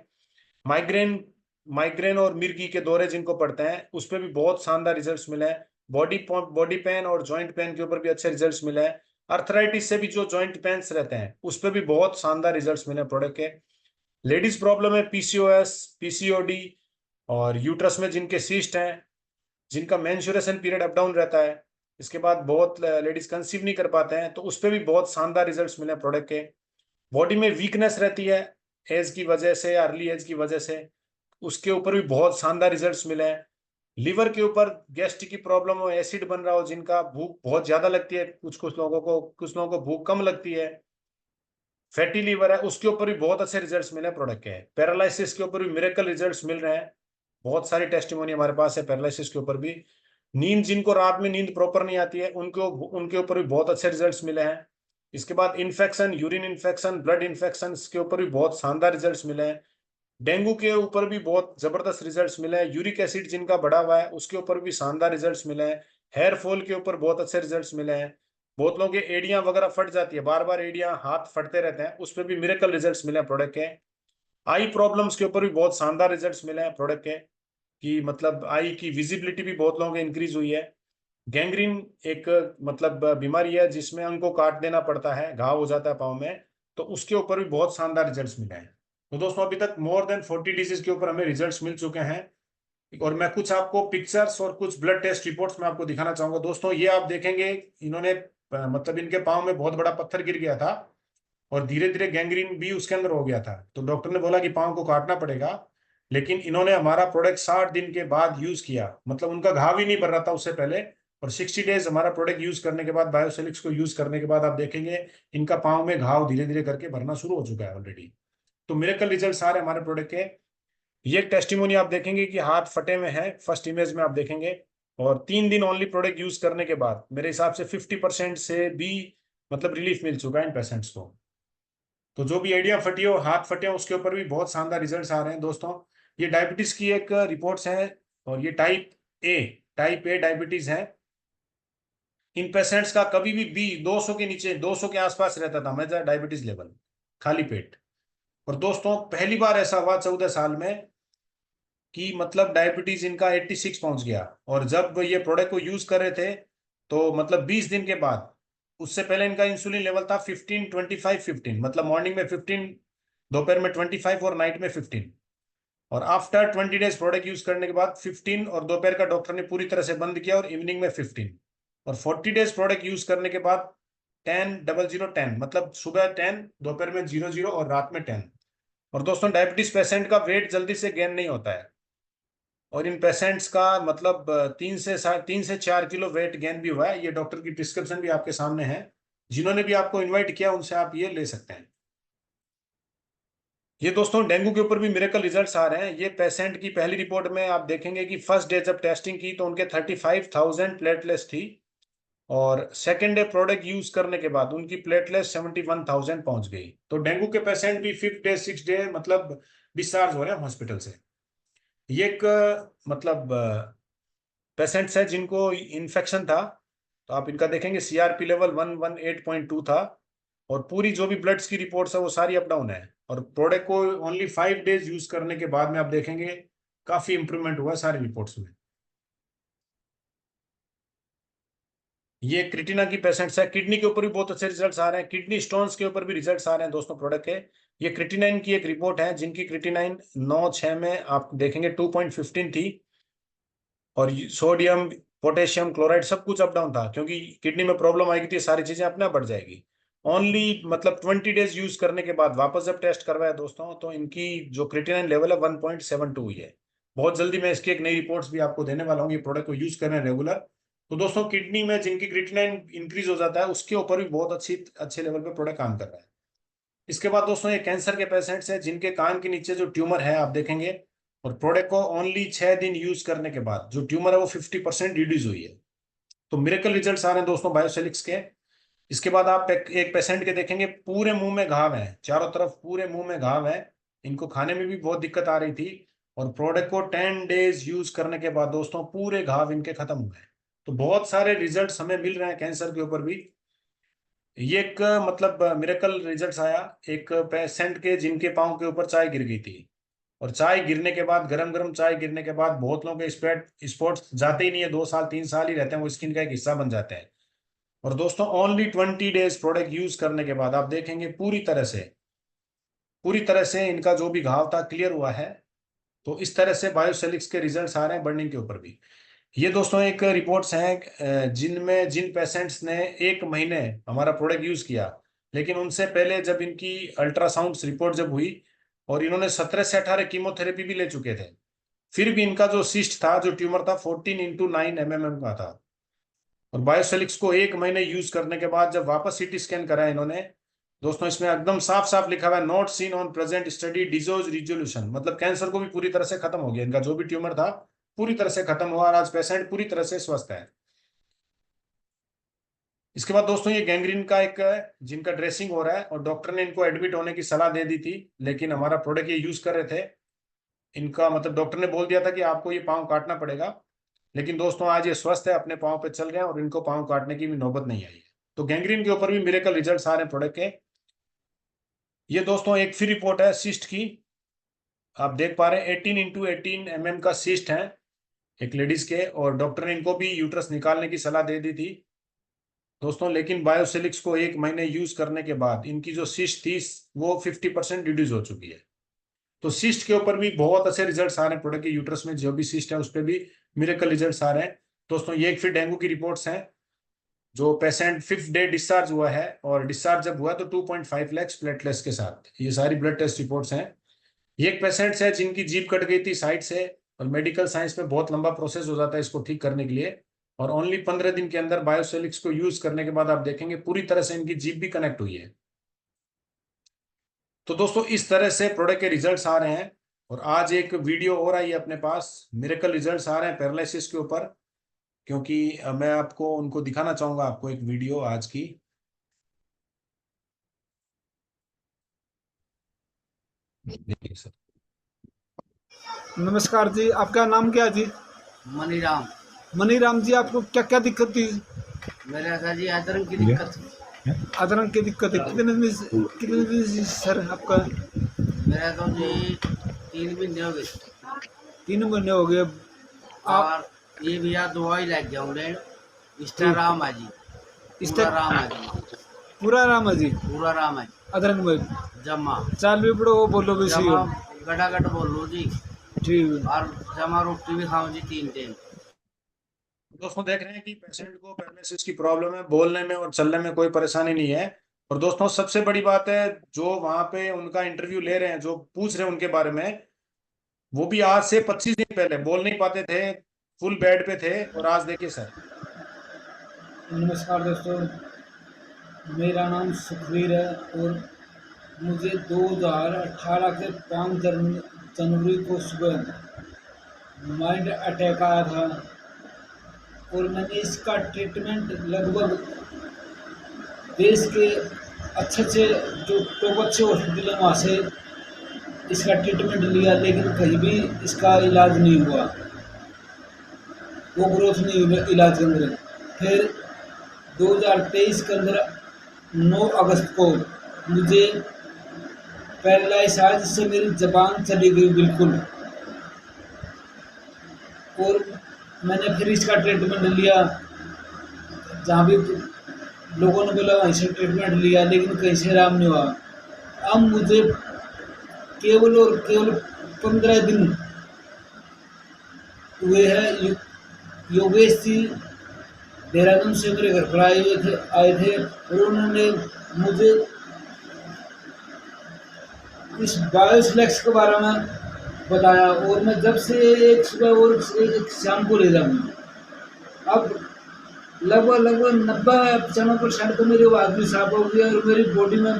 [SPEAKER 1] माइग्रेन माइग्रेन और मिर्गी के दौरे जिनको पड़ते हैं, उस पर भी बहुत शानदार रिजल्ट्स मिले हैं। बॉडी पेन और जॉइंट पेन के ऊपर भी अच्छे रिजल्ट्स मिले हैं। अर्थराइटिस से भी जो जॉइंट पेन्स रहते हैं, उस पर भी बहुत शानदार रिजल्ट्स मिले हैं प्रोडक्ट के। लेडीज प्रॉब्लम है, पीसीओएस, पीसीओडी, और यूट्रस में जिनके सिस्ट हैं, जिनका मेंस्ट्रुएशन पीरियड अप डाउन रहता है, इसके बाद बहुत लेडीज कंसीव नहीं कर पाते हैं, तो उस पर भी बहुत शानदार रिजल्ट्स मिले प्रोडक्ट के। बॉडी में वीकनेस रहती है एज की वजह से, अर्ली एज की वजह से, उसके ऊपर भी बहुत शानदार रिजल्ट्स मिले हैं। लिवर के ऊपर गैस्ट्रिक की प्रॉब्लम हो, एसिड बन रहा हो, जिनका भूख बहुत ज्यादा लगती है, कुछ लोगों को भूख कम लगती है, फैटी लीवर है, उसके ऊपर भी बहुत अच्छे रिजल्ट्स मिले प्रोडक्ट के। पैरालिसिस के ऊपर भी मिरेकल रिजल्ट्स मिल रहे हैं। बहुत सारी टेस्टिमोनी हमारे पास है पैरालिसिस के ऊपर भी। नींद, जिनको रात में नींद प्रॉपर नहीं आती है, उनको उनके ऊपर भी बहुत अच्छे रिजल्ट्स मिले हैं। इसके बाद infection, urine infection, blood infection के ऊपर भी बहुत शानदार रिजल्ट्स मिले हैं। डेंगू के ऊपर भी बहुत जबरदस्त रिजल्ट्स मिले हैं। यूरिक एसिड जिनका बढ़ा हुआ है, उसके ऊपर भी शानदार रिजल्ट्स मिले हैं। हेयर फॉल के ऊपर बहुत अच्छे रिजल्ट्स मिले हैं। बहुत लोगों के एड़ियां वगैरह फट जाती है, बार बार एड़ियां हाथ फटते रहते हैं, उस पर भी मिरेकल रिजल्ट्स मिले हैं प्रोडक्ट के। आई प्रॉब्लम्स के ऊपर भी बहुत शानदार रिजल्ट्स मिले हैं प्रोडक्ट के, कि मतलब आई की विजिबिलिटी भी बहुत लोगों की इंक्रीज हुई है। गैंग्रीन एक मतलब बीमारी है जिसमें अंग को काट देना पड़ता है, घाव हो जाता है पाँव में, तो उसके ऊपर भी बहुत शानदार रिजल्ट्स मिले हैं। तो दोस्तों, अभी तक मोर देन 40 डिजीज के ऊपर हमें रिजल्ट्स मिल चुके हैं। और मैं कुछ आपको पिक्चर्स और कुछ ब्लड टेस्ट रिपोर्ट्स में आपको दिखाना चाहूंगा दोस्तों। ये आप देखेंगे, इन्होंने मतलब इनके पाँव में बहुत बड़ा पत्थर गिर गया था, और धीरे धीरे गैंग्रीन भी उसके अंदर हो गया था, तो डॉक्टर ने बोला कि पाँव को काटना पड़ेगा। लेकिन इन्होंने हमारा प्रोडक्ट 60 दिन के बाद यूज किया, मतलब उनका घाव ही नहीं भर रहा था उससे पहले, और 60 डेज हमारा प्रोडक्ट यूज करने के बाद, बायोसेलिक्स को यूज करने के बाद आप देखेंगे इनका पाँव में घाव धीरे धीरे करके भरना शुरू हो चुका है ऑलरेडी। तो मिरेकल रिजल्ट आ रहे हैं हमारे प्रोडक्ट के। ये टेस्टिमोनी आप देखेंगे कि हाथ फटे में है, फर्स्ट इमेज में आप देखेंगे। और 3 दिन ओनली प्रोडक्ट यूज करने के बाद मेरे हिसाब से 50% से भी मतलब रिलीफ मिल चुका है इन पेशेंट्स को। तो जो भी एडिया फटी हो, हाथ फटे हो, उसके ऊपर भी बहुत शानदार रिजल्ट्स आ रहे हैं दोस्तों। ये डायबिटीज की एक रिपोर्ट्स हैं, और ये टाइप ए डायबिटीज है। इन पेशेंट्स का कभी भी 200 के नीचे, 200 के आसपास रहता था मेजर डायबिटीज लेवल, खाली पेट। और दोस्तों पहली बार ऐसा हुआ 14 साल में कि मतलब डायबिटीज इनका 86 पहुंच गया। और जब ये प्रोडक्ट को यूज कर रहे थे तो मतलब 20 दिन के बाद, उससे पहले इनका इंसुलिन लेवल था 15, 25, 15, मतलब मॉर्निंग में 15, दोपहर में 25 और नाइट में 15। और आफ्टर 20 डेज प्रोडक्ट यूज करने के बाद 15 और दोपहर का डॉक्टर ने पूरी तरह से बंद किया, और इवनिंग में 15। और 40 डेज प्रोडक्ट यूज करने के बाद 10, 00, 10, मतलब सुबह 10, दोपहर में 00 और रात में 10। और दोस्तों डायबिटीज पेशेंट का वेट जल्दी से गेन नहीं होता है, और इन पेशेंट्स का मतलब 3 से 4 किलो वेट गेन भी हुआ है। ये डॉक्टर की प्रिस्क्रिप्शन भी आपके सामने है, जिन्होंने भी आपको इनवाइट किया उनसे आप ये ले सकते हैं। ये दोस्तों डेंगू के ऊपर भी मिरेकल रिजल्ट्स आ रहे हैं। ये पेशेंट की पहली रिपोर्ट में आप देखेंगे कि फर्स्ट डे जब टेस्टिंग की तो उनके 35,000 प्लेटलेट्स थी, और सेकेंड डे प्रोडक्ट यूज करने के बाद उनकी प्लेटलेट 71,000 पहुंच गई। तो डेंगू के पेशेंट भी 5th डे 6th डे मतलब डिस्चार्ज हो रहे हैं हॉस्पिटल से। ये एक मतलब पेशेंट्स है जिनको इन्फेक्शन था, तो आप इनका देखेंगे सीआरपी लेवल 118.2 था, और पूरी जो भी ब्लड्स की रिपोर्ट्स है वो सारी अप डाउन है। और प्रोडक्ट को ओनली 5 डेज यूज करने के बाद में आप देखेंगे काफी इंप्रूवमेंट हुआ सारी रिपोर्ट्स में। ये क्रिटिना की पेशेंट्स है, किडनी के ऊपर भी बहुत अच्छे रिजल्ट्स आ रहे हैं, किडनी स्टोन्स के ऊपर भी रिजल्ट्स आ रहे हैं दोस्तों प्रोडक्ट के। ये क्रिटिनाइन की एक रिपोर्ट है, जिनकी क्रिटिनाइन 9/6 में आप देखेंगे 2.15 थी, और सोडियम, पोटेशियम क्लोराइड सब कुछ अप डाउन था, क्योंकि किडनी में प्रॉब्लम आएगी तो ये सारी चीजें अपने आप बढ़ जाएगी। ओनली मतलब 20 डेज यूज करने के बाद वापस जब टेस्ट करवाया दोस्तों, तो इनकी जो क्रिटिनाइन लेवल है 1.72 हुई है। बहुत जल्दी मैं इसकी एक नई रिपोर्ट्स भी आपको देने वाला हूँ, ये प्रोडक्ट को यूज करें रेगुलर। तो दोस्तों किडनी में जिनकी क्रिटिनाइन इंक्रीज हो जाता है उसके ऊपर भी बहुत अच्छे लेवल पे प्रोडक्ट काम कर रहा है। इसके बाद दोस्तों ये कैंसर के पेशेंट्स हैं, जिनके कान के नीचे जो ट्यूमर है आप देखेंगे, और प्रोडक्ट को ओनली 6 दिन यूज करने के बाद जो ट्यूमर है वो 50% रिड्यूस हुई है। तो मिरेकल रिजल्ट्स आ रहे हैं दोस्तों बायोसेलिक्स के। इसके बाद आप एक पेशेंट के देखेंगे पूरे मुंह में घाव है, चारों तरफ पूरे मुंह में घाव है, इनको खाने में भी बहुत दिक्कत आ रही थी। और प्रोडक्ट को 10 डेज यूज करने के बाद दोस्तों पूरे घाव इनके खत्म हुए हैं। तो बहुत सारे रिजल्ट्स हमें मिल रहे हैं कैंसर के ऊपर भी। ये एक मतलब मिरेकल रिजल्ट्स आया एक पेशेंट के, जिनके पाँव के ऊपर चाय गिर गई थी, और चाय गिरने के बाद, गरम गरम चाय गिरने के बाद बहुत लोगों के स्पॉट्स जाते ही नहीं है, 2 साल 3 साल ही रहते हैं, वो स्किन का एक हिस्सा बन जाते हैं। और दोस्तों ओनली 20 डेज प्रोडक्ट यूज करने के बाद आप देखेंगे पूरी तरह से इनका जो भी घाव था क्लियर हुआ है। तो इस तरह से बायोसेलिक्स के रिजल्ट्स आ रहे हैं बर्निंग के ऊपर भी। ये दोस्तों एक रिपोर्ट्स हैं जिनमें जिन पेशेंट्स ने 1 महीने हमारा प्रोडक्ट यूज किया, लेकिन उनसे पहले जब इनकी अल्ट्रासाउंड रिपोर्ट जब हुई, और इन्होंने 17 से 18 कीमोथेरेपी भी ले चुके थे, फिर भी इनका जो सिस्ट था, जो ट्यूमर था, 14x9 mm का था। और बायोसेलिक्स को 1 महीने यूज करने के बाद जब वापस सीटी स्कैन कराया इन्होंने, दोस्तों इसमें एकदम साफ साफ लिखा हुआ है not seen on present study disease resolution, मतलब कैंसर को भी पूरी तरह से खत्म हो गया, इनका जो भी ट्यूमर था पूरी तरह से खत्म हुआ, और आज पेशेंट पूरी तरह से स्वस्थ है। इसके बाद दोस्तों ये गैंग्रीन का एक जिनका ड्रेसिंग हो रहा है, और डॉक्टर ने इनको एडमिट होने की सलाह दे दी थी, लेकिन हमारा प्रोडक्ट ये यूज कर रहे थे। इनका मतलब डॉक्टर ने बोल दिया था कि आपको ये पाँव काटना पड़ेगा, लेकिन दोस्तों आज ये स्वस्थ है, अपने पाँव पे चल गए हैं, और इनको पाँव काटने की भी नौबत नहीं आई है। तो गैंग्रीन के ऊपर भी मिरेकल रिजल्ट्स आ रहे हैं प्रोडक्ट के। ये दोस्तों एक फिर रिपोर्ट है सिस्ट की, आप देख पा रहे हैं 18x18 mm का सिस्ट है एक लेडीज के, और डॉक्टर ने इनको भी यूट्रस निकालने की सलाह दे दी थी दोस्तों, लेकिन बायोसिलिक्स को 1 महीने यूज करने के बाद इनकी जो सिस्ट थी वो 50% रिड्यूस हो चुकी है। तो सिस्ट के ऊपर भी बहुत अच्छे रिजल्ट्स आ रहे हैं प्रोडक्ट के, यूट्रस में जो भी सिस्ट है उस पर भी मिरेकल रिजल्ट्स आ रहे हैं दोस्तों। ये एक फिर डेंगू की रिपोर्ट्स हैं, जो पेशेंट 5th डे डिस्चार्ज हुआ है, और डिस्चार्ज जब हुआ तो 2.5 लाख प्लेटलेट्स के साथ, ये सारी ब्लड टेस्ट रिपोर्ट्स हैं। ये एक पेशेंट है जिनकी जीभ कट गई थी साइड से, और मेडिकल साइंस में बहुत लंबा प्रोसेस हो जाता है इसको ठीक करने के लिए, और ओनली 15 दिन के अंदर बायोसेलिक्स को यूज करने के बाद आप देखेंगे पूरी तरह से इनकी जीभ भी कनेक्ट हुई है। तो दोस्तों इस तरह से प्रोडक्ट के रिजल्ट्स आ रहे हैं। और आज एक वीडियो और आई है अपने पास, मिरेकल रिजल्ट्स आ रहे हैं पैरालिसिस के ऊपर, क्योंकि मैं आपको उनको दिखाना चाहूंगा, आपको एक वीडियो आज की। देखिए सर।
[SPEAKER 2] नमस्कार जी, आपका नाम क्या है जी?
[SPEAKER 3] मनीराम।
[SPEAKER 2] मनीराम जी, आपको क्या क्या दिक्कत थी?
[SPEAKER 3] मेरे ऐसा जी अदरक की दिक्कत थी।
[SPEAKER 2] अदरक की दिक्कत है? कितने दिन से सर आपका?
[SPEAKER 3] मेरा तो जी 3 महीने हो गए
[SPEAKER 2] 3 महीने हो गए। आप
[SPEAKER 3] और ये भैया दवाई लग गया उन्हें इंस्टाग्राम है जी, पूरा राम है जी,
[SPEAKER 2] पूरा आराम है जी
[SPEAKER 3] पूरा राम है
[SPEAKER 2] अदरक में?
[SPEAKER 3] जमा
[SPEAKER 2] चाल भी पड़ो वो बोलो भी सी
[SPEAKER 3] जमा
[SPEAKER 2] हो।
[SPEAKER 3] गटागट बोल लो जी।
[SPEAKER 2] ठीक।
[SPEAKER 3] और जमा रोटी भी खाओ जी 3 टाइम।
[SPEAKER 1] दोस्तों देख रहे हैं कि पेशेंट को पैरालिसिस की प्रॉब्लम है, बोलने में और चलने में कोई परेशानी नहीं है। और दोस्तों सबसे बड़ी बात है, जो वहां पे उनका इंटरव्यू ले रहे हैं, जो पूछ रहे हैं उनके बारे में, वो भी आज से 25 दिन पहले बोल नहीं पाते थे, फुल बेड पे थे, और आज देखिए सर।
[SPEAKER 2] नमस्कार दोस्तों, मेरा नाम सुखवीर है और मुझे 2018 के 5 जनवरी को सुबह माइंड अटैक आया था और मैंने इसका ट्रीटमेंट लगभग देश के अच्छे अच्छे जो टॉप अच्छे हॉस्पिटल हैं वहाँ से इसका ट्रीटमेंट लिया, लेकिन कहीं भी इसका इलाज नहीं हुआ, वो ग्रोथ नहीं हुई इलाज के अंदर। फिर 2023 के अंदर 9 अगस्त को मुझे पैरालाइज आया, जिससे मेरी जबान चली गई बिल्कुल। और मैंने फिर इसका ट्रीटमेंट लिया, जहाँ भी लोगों ने बोला वहीं से ट्रीटमेंट लिया, लेकिन कहीं से आराम नहीं हुआ। अब मुझे केवल और केवल 15 दिन हुए हैं। योगेश जी देहरादून से मेरे घर पर आए थे और उन्होंने मुझे इस बायोफ्लेक्स के बारे में बताया, और मैं जब से एक सुबह और एक शाम को ले जाऊँ, अब लगभग 90-95% तो मेरी आवाज़ भी साफ हो गई और मेरी बॉडी में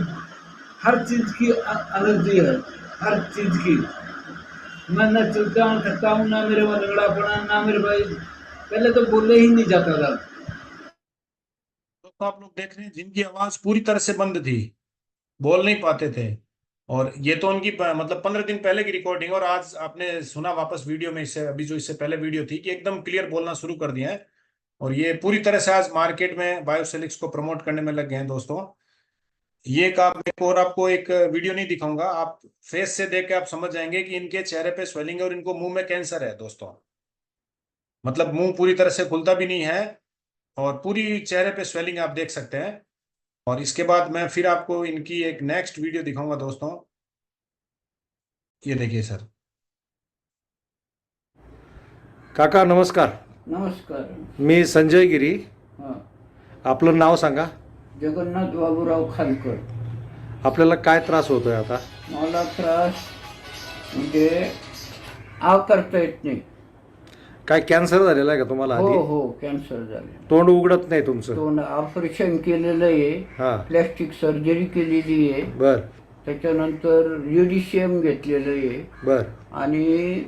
[SPEAKER 2] हर चीज़ की एनर्जी है, हर चीज़ की। मैं न चलता हूँ, थकता हूँ, ना मेरे में लंगड़ा पड़ा, ना मेरे भाई पहले तो बोले ही नहीं जाता था।
[SPEAKER 1] दोस्तों आप लोग देख रहे हैं जिनकी आवाज पूरी तरह से बंद थी, बोल नहीं पाते थे, और ये तो उनकी मतलब 15 दिन पहले की रिकॉर्डिंग, और आज आपने सुना वापस वीडियो में, इससे अभी जो इससे पहले वीडियो थी, कि एकदम क्लियर बोलना शुरू कर दिया है। और ये पूरी तरह से आज मार्केट में बायोसेलिक्स को प्रमोट करने में लग गए हैं दोस्तों। ये एक आप एक और आपको एक वीडियो नहीं दिखाऊंगा, आप फेस से देख के आप समझ जाएंगे कि इनके चेहरे पे स्वेलिंग है और इनको मुंह में कैंसर है दोस्तों। मतलब मुंह पूरी तरह से खुलता भी नहीं है, और पूरी चेहरे पे स्वेलिंग आप देख सकते हैं। और इसके बाद मैं फिर आपको इनकी एक नेक्स्ट वीडियो दिखाऊंगा दोस्तों। ये देखिए सर। काका नमस्कार.
[SPEAKER 3] नमस्कार।
[SPEAKER 1] मी संजय गिरी.
[SPEAKER 3] हां,
[SPEAKER 1] आपलं नाव सांगा.
[SPEAKER 3] जगन्नाथ बाबूराव खानकर.
[SPEAKER 1] आपल्याला काय त्रास होतोय आता?
[SPEAKER 3] मला त्रास म्हणजे आव करता येत नाही.
[SPEAKER 1] काय कॅन्सर झालेला आहे का तुम्हाला
[SPEAKER 3] हो
[SPEAKER 1] आधी?
[SPEAKER 3] हो कॅन्सर झाले.
[SPEAKER 1] तोंड उघडत नाही तुमचं?
[SPEAKER 3] तोंड ऑपरेशन केलेलं आहे,
[SPEAKER 1] हा.
[SPEAKER 3] प्लॅस्टिक सर्जरी केलेली आहे,
[SPEAKER 1] बर
[SPEAKER 3] त्याच्यानंतर युडिशियम घेतलेलं आहे
[SPEAKER 1] बर
[SPEAKER 3] आणि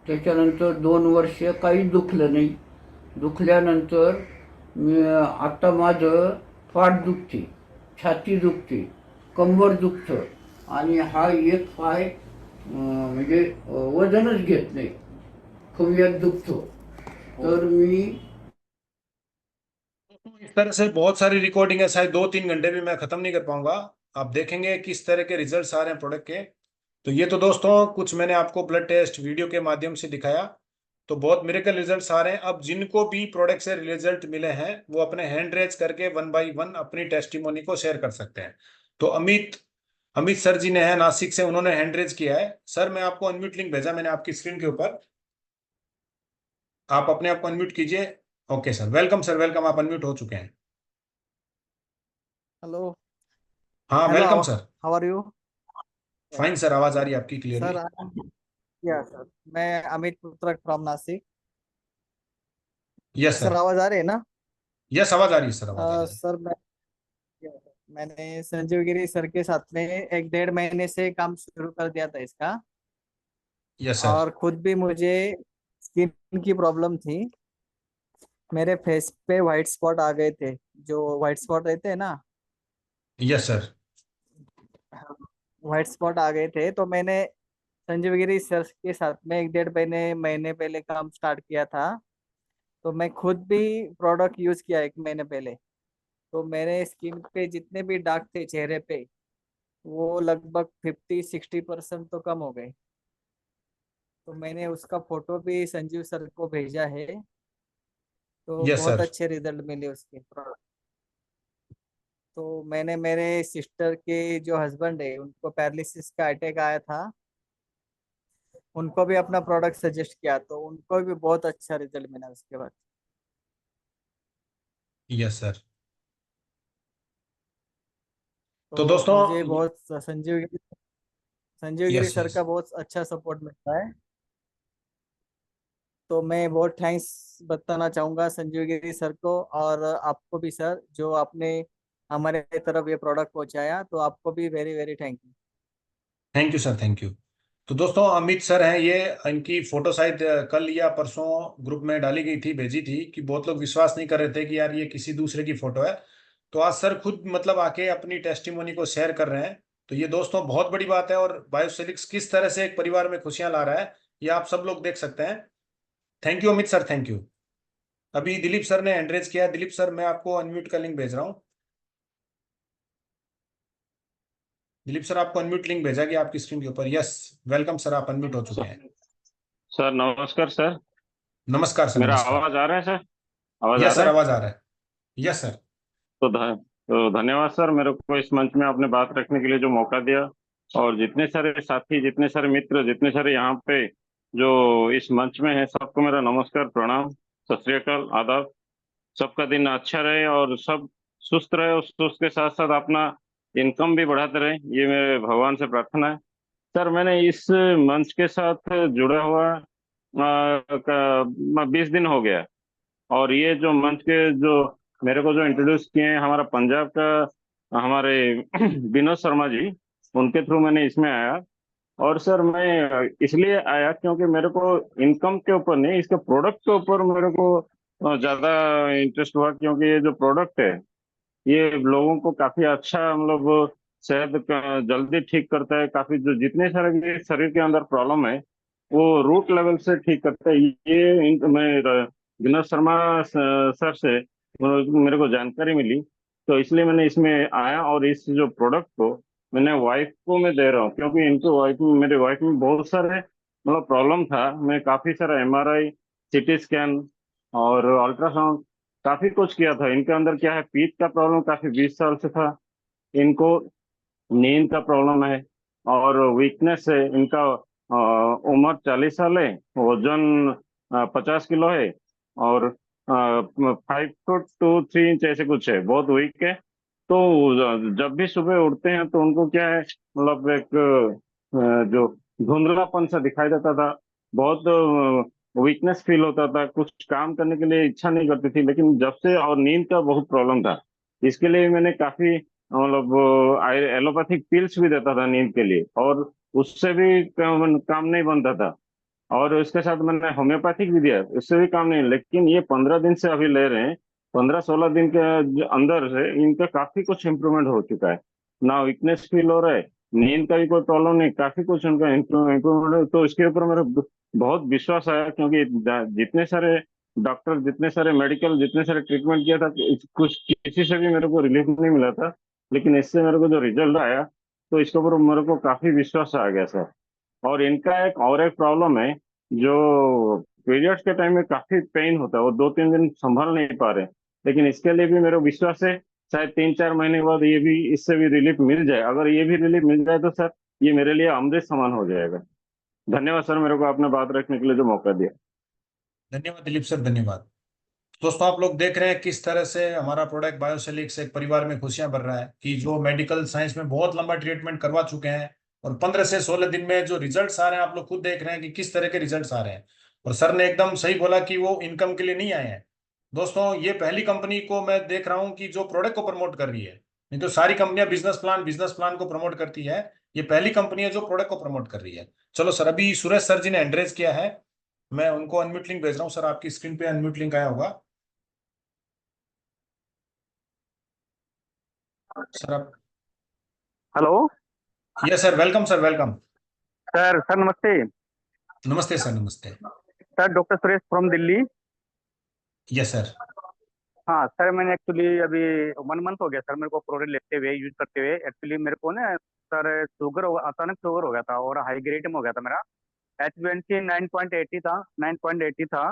[SPEAKER 3] त्याच्यानंतर 2 वर्ष काही दुखलं नाही. दुखल्यानंतर मी आता माझं पाठ दुखते, छाती दुखते, कंबर दुखतं आणि हा एक पाय म्हणजे वजनच घेत नाही, खवल्यात दुखतो. तर मी
[SPEAKER 1] इस तरह से बहुत सारी रिकॉर्डिंग है, शायद 2-3 घंटे भी मैं खत्म नहीं कर पाऊंगा। आप देखेंगे किस तरह के रिजल्ट्स आ रहे हैं प्रोडक्ट के। तो ये तो दोस्तों कुछ मैंने आपको ब्लड टेस्ट वीडियो के माध्यम से दिखाया, तो बहुत मिरेकल रिजल्ट्स आ रहे हैं। अब जिनको भी प्रोडक्ट से रिजल्ट मिले हैं वो अपने हैंड रेज करके 1 बाय 1 अपनी टेस्टिमोनी को शेयर कर सकते हैं। तो अमित अमित सर जी ने है नासिक से, उन्होंने हैंड रेज किया है। सर मैं आपको अनम्यूट लिंक भेजा मैंने आपकी स्क्रीन के ऊपर, आप अपने आप को अनम्यूट कीजिए। Okay sir, welcome sir, welcome, आप अनम्यूट हो चुके हैं।
[SPEAKER 4] हेलो।
[SPEAKER 1] हाँ
[SPEAKER 4] hello,
[SPEAKER 1] welcome sir.
[SPEAKER 4] How are you?
[SPEAKER 1] Fine sir, आवाज आ रही है आपकी क्लियरली।
[SPEAKER 4] सर, या सर, मैं अमित पुत्रक from Nashik.
[SPEAKER 1] Yes
[SPEAKER 4] sir
[SPEAKER 1] sir.
[SPEAKER 4] आवाज आ रही है ना?
[SPEAKER 1] यस, आवाज आ रही है सर, आवाज आ रही है।
[SPEAKER 4] सर मैंने संजीव गिरी सर के साथ में 1-1.5 महीने से काम शुरू कर दिया था इसका।
[SPEAKER 1] Yes sir.
[SPEAKER 4] और खुद भी मुझे स्किन की प्रॉब्लम थी। मेरे फेस पे व्हाइट स्पॉट आ गए थे, जो व्हाइट स्पॉट रहते हैं ना।
[SPEAKER 1] Yes sir.
[SPEAKER 4] व्हाइट स्पॉट आ गए थे, तो मैंने संजीव गिरी सर के साथ में 1-1.5 महीने पहले काम स्टार्ट किया था। तो मैं खुद भी प्रोडक्ट यूज किया 1 महीने पहले। तो मेरे स्किन पे जितने भी दाग थे चेहरे पे, वो लगभग 50-60% तो कम हो गए। तो मैंने उसका फोटो भी संजीव सर को भेजा है। तो
[SPEAKER 1] यस
[SPEAKER 4] बहुत
[SPEAKER 1] सर।
[SPEAKER 4] अच्छे रिजल्ट मिले उसके। तो मैंने मेरे सिस्टर के जो हस्बैंड है, उनको पैरालिसिस का अटैक आया था, उनको भी अपना प्रोडक्ट सजेस्ट किया, तो उनको भी बहुत अच्छा रिजल्ट मिला उसके बाद।
[SPEAKER 1] Yes sir. तो
[SPEAKER 4] तो
[SPEAKER 1] दोस्तों,
[SPEAKER 4] मुझे बहुत संजीव गिरी
[SPEAKER 1] यस
[SPEAKER 4] सर
[SPEAKER 1] यस।
[SPEAKER 4] का बहुत अच्छा सपोर्ट मिलता है। तो मैं बहुत थैंक्स बताना चाहूंगा संजीव गिरी सर को, और आपको भी सर, जो आपने हमारे तरफ ये प्रोडक्ट पहुंचाया, तो आपको भी very very thank you.
[SPEAKER 1] Thank you sir, thank you. तो दोस्तों, अमित सर हैं ये। इनकी फोटो शायद कल या परसों ग्रुप में डाली गई थी, भेजी थी, कि बहुत लोग विश्वास नहीं कर रहे थे कि यार ये किसी दूसरे की फोटो है। तो आज सर खुद मतलब आके अपनी टेस्टिमोनी को शेयर कर रहे हैं। तो ये दोस्तों बहुत बड़ी बात है, और बायोसेलिक्स किस तरह से एक परिवार में खुशियां ला रहा है, ये आप सब लोग देख सकते हैं। Thank you Amit sir, thank you. अभी दिलीप सर ने एंड्रेज किया है। दिलीप सर, मैं आपको अनम्यूट का लिंक भेज रहा हूँ। दिलीप सर, आपको अनम्यूट लिंक भेजा गया आपकी स्क्रीन के ऊपर। यस, वेलकम सर, आप अनम्यूट हो चुके हैं।
[SPEAKER 5] सर नमस्कार सर।
[SPEAKER 1] नमस्कार सर,
[SPEAKER 5] मेरा
[SPEAKER 1] नमस्कार।
[SPEAKER 5] आवाज आ रहा है सर? आवाज आ
[SPEAKER 1] यस सर,
[SPEAKER 5] रहा है?
[SPEAKER 1] आवाज आ रहा है। Yes sir.
[SPEAKER 5] तो धन्यवाद सर, मेरे को इस मंच में आपने बात रखने के लिए जो मौका दिया। और जितने सारे साथी, जितने सारे मित्र, जितने सारे यहाँ पे जो इस मंच में है, सबको मेरा नमस्कार, प्रणाम, सत श्री अकाल, आदाब। सबका दिन अच्छा रहे और सब सुस्त रहे, और सुस्त के साथ साथ अपना इनकम भी बढ़ाते रहे, ये मेरे भगवान से प्रार्थना है। सर मैंने इस मंच के साथ जुड़ा हुआ 20 दिन हो गया। और ये जो मंच के जो मेरे को जो इंट्रोड्यूस किए हैं, हमारा पंजाब का हमारे विनोद शर्मा जी, उनके थ्रू मैंने इसमें आया। और सर मैं इसलिए आया क्योंकि मेरे को इनकम के ऊपर नहीं, इसके प्रोडक्ट के ऊपर मेरे को ज्यादा इंटरेस्ट हुआ, क्योंकि ये जो प्रोडक्ट है, ये लोगों को काफी अच्छा मतलब सेहत जल्दी ठीक करता है। काफी जो जितने सारे भी शरीर के अंदर प्रॉब्लम है, वो रूट लेवल से ठीक करता है। मैं विनोद शर्मा सर से मेरे को जानकारी मिली, तो इसलिए मैंने इसमें आया। और इस जो प्रोडक्ट को मैंने वाइफ को मैं दे रहा हूँ, क्योंकि इनको वाइफ में, मेरे वाइफ में बहुत सारे मतलब प्रॉब्लम था। मैं काफी सारा एमआरआई, सीटी स्कैन और अल्ट्रासाउंड काफी कुछ किया था। इनके अंदर क्या है, पीठ का प्रॉब्लम काफी 20 साल से था इनको, नींद का प्रॉब्लम है, और वीकनेस है इनका। उम्र 40 साल है, वजन 50 किलो है, और 5 फुट 2 3 इंच ऐसे कुछ है, बहुत वीक है। तो जब भी सुबह उठते हैं तो उनको क्या है, मतलब एक जो धुंधलापन सा दिखाई देता था, बहुत वीकनेस फील होता था, कुछ काम करने के लिए इच्छा नहीं करती थी। लेकिन जब से, और नींद का बहुत प्रॉब्लम था, इसके लिए मैंने काफी मतलब एलोपैथिक पिल्स भी देता था नींद के लिए, और उससे भी काम नहीं बनता था। और इसके साथ मैंने होम्योपैथिक भी दिया, उससे भी काम नहीं। लेकिन ये 15 दिन से अभी ले रहे हैं, 15-16 दिन के अंदर से इनका काफी कुछ इम्प्रूवमेंट हो चुका है। ना वीकनेस फील हो रहा है, नींद का भी कोई प्रॉब्लम नहीं, काफी कुछ उनका इम्प्रूवमेंट है। तो इसके ऊपर मेरा बहुत विश्वास आया, क्योंकि जितने सारे डॉक्टर, जितने सारे मेडिकल, जितने सारे ट्रीटमेंट किया था, कुछ किसी से भी मेरे को रिलीफ नहीं मिला था। लेकिन इससे मेरे को जो रिजल्ट आया, तो इसके ऊपर मेरे को काफी विश्वास आ गया सर। और इनका एक प्रॉब्लम है, जो पीरियड्स के टाइम में काफी पेन होता है, वो 2-3 दिन संभल नहीं पा रहे। लेकिन इसके लिए भी मेरा विश्वास है, शायद 3-4 महीने के बाद ये भी, इससे भी रिलीफ मिल जाए। अगर ये भी रिलीफ मिल जाए तो सर ये मेरे लिए अमृत समान हो जाएगा। धन्यवाद सर, मेरे को आपने बात रखने के लिए जो मौका दिया।
[SPEAKER 1] धन्यवाद दिलीप सर, धन्यवाद। दोस्तों, आप लोग देख रहे हैं किस तरह से हमारा प्रोडक्ट बायोसेलिक्स एक परिवार में खुशियां भर रहा है, कि जो मेडिकल साइंस में बहुत लंबा ट्रीटमेंट करवा चुके हैं, और 15 से 16 दिन में जो रिजल्ट्स आ रहे हैं, आप लोग खुद देख रहे हैं कि किस तरह के रिजल्ट्स आ रहे हैं। और सर ने एकदम सही बोला कि वो इनकम के लिए नहीं आए हैं, दोस्तों ये पहली कंपनी को मैं देख रहा हूं कि जो प्रोडक्ट को प्रमोट कर रही है। नहीं तो सारी कंपनियां बिजनेस प्लान को प्रमोट करती है। ये पहली कंपनी है जो प्रोडक्ट को प्रमोट कर रही है। चलो सर, अभी सुरेश सर जी ने एंड्रेस किया है, मैं उनको अनम्यूट लिंक भेज रहा हूँ। सर आपकी स्क्रीन पे अनम्यूट लिंक आया होगा। सर आप।
[SPEAKER 5] Hello
[SPEAKER 1] yes sir, welcome sir, welcome.
[SPEAKER 5] Sir. Sir नमस्ते।
[SPEAKER 1] नमस्ते सर, नमस्ते।
[SPEAKER 5] Sir doctor Suresh from Delhi.
[SPEAKER 1] Yes sir.
[SPEAKER 5] हाँ सर, मैंने एक्चुअली अभी 1 मंथ हो गया सर मेरे को प्रोडक्ट लेते हुए, यूज करते हुए। एक्चुअली मेरे को ना सर शुगर अचानक शुगर हो गया था और हाई ग्रेड में हो गया था मेरा। HbA1c 9.80 था, 9.80 था।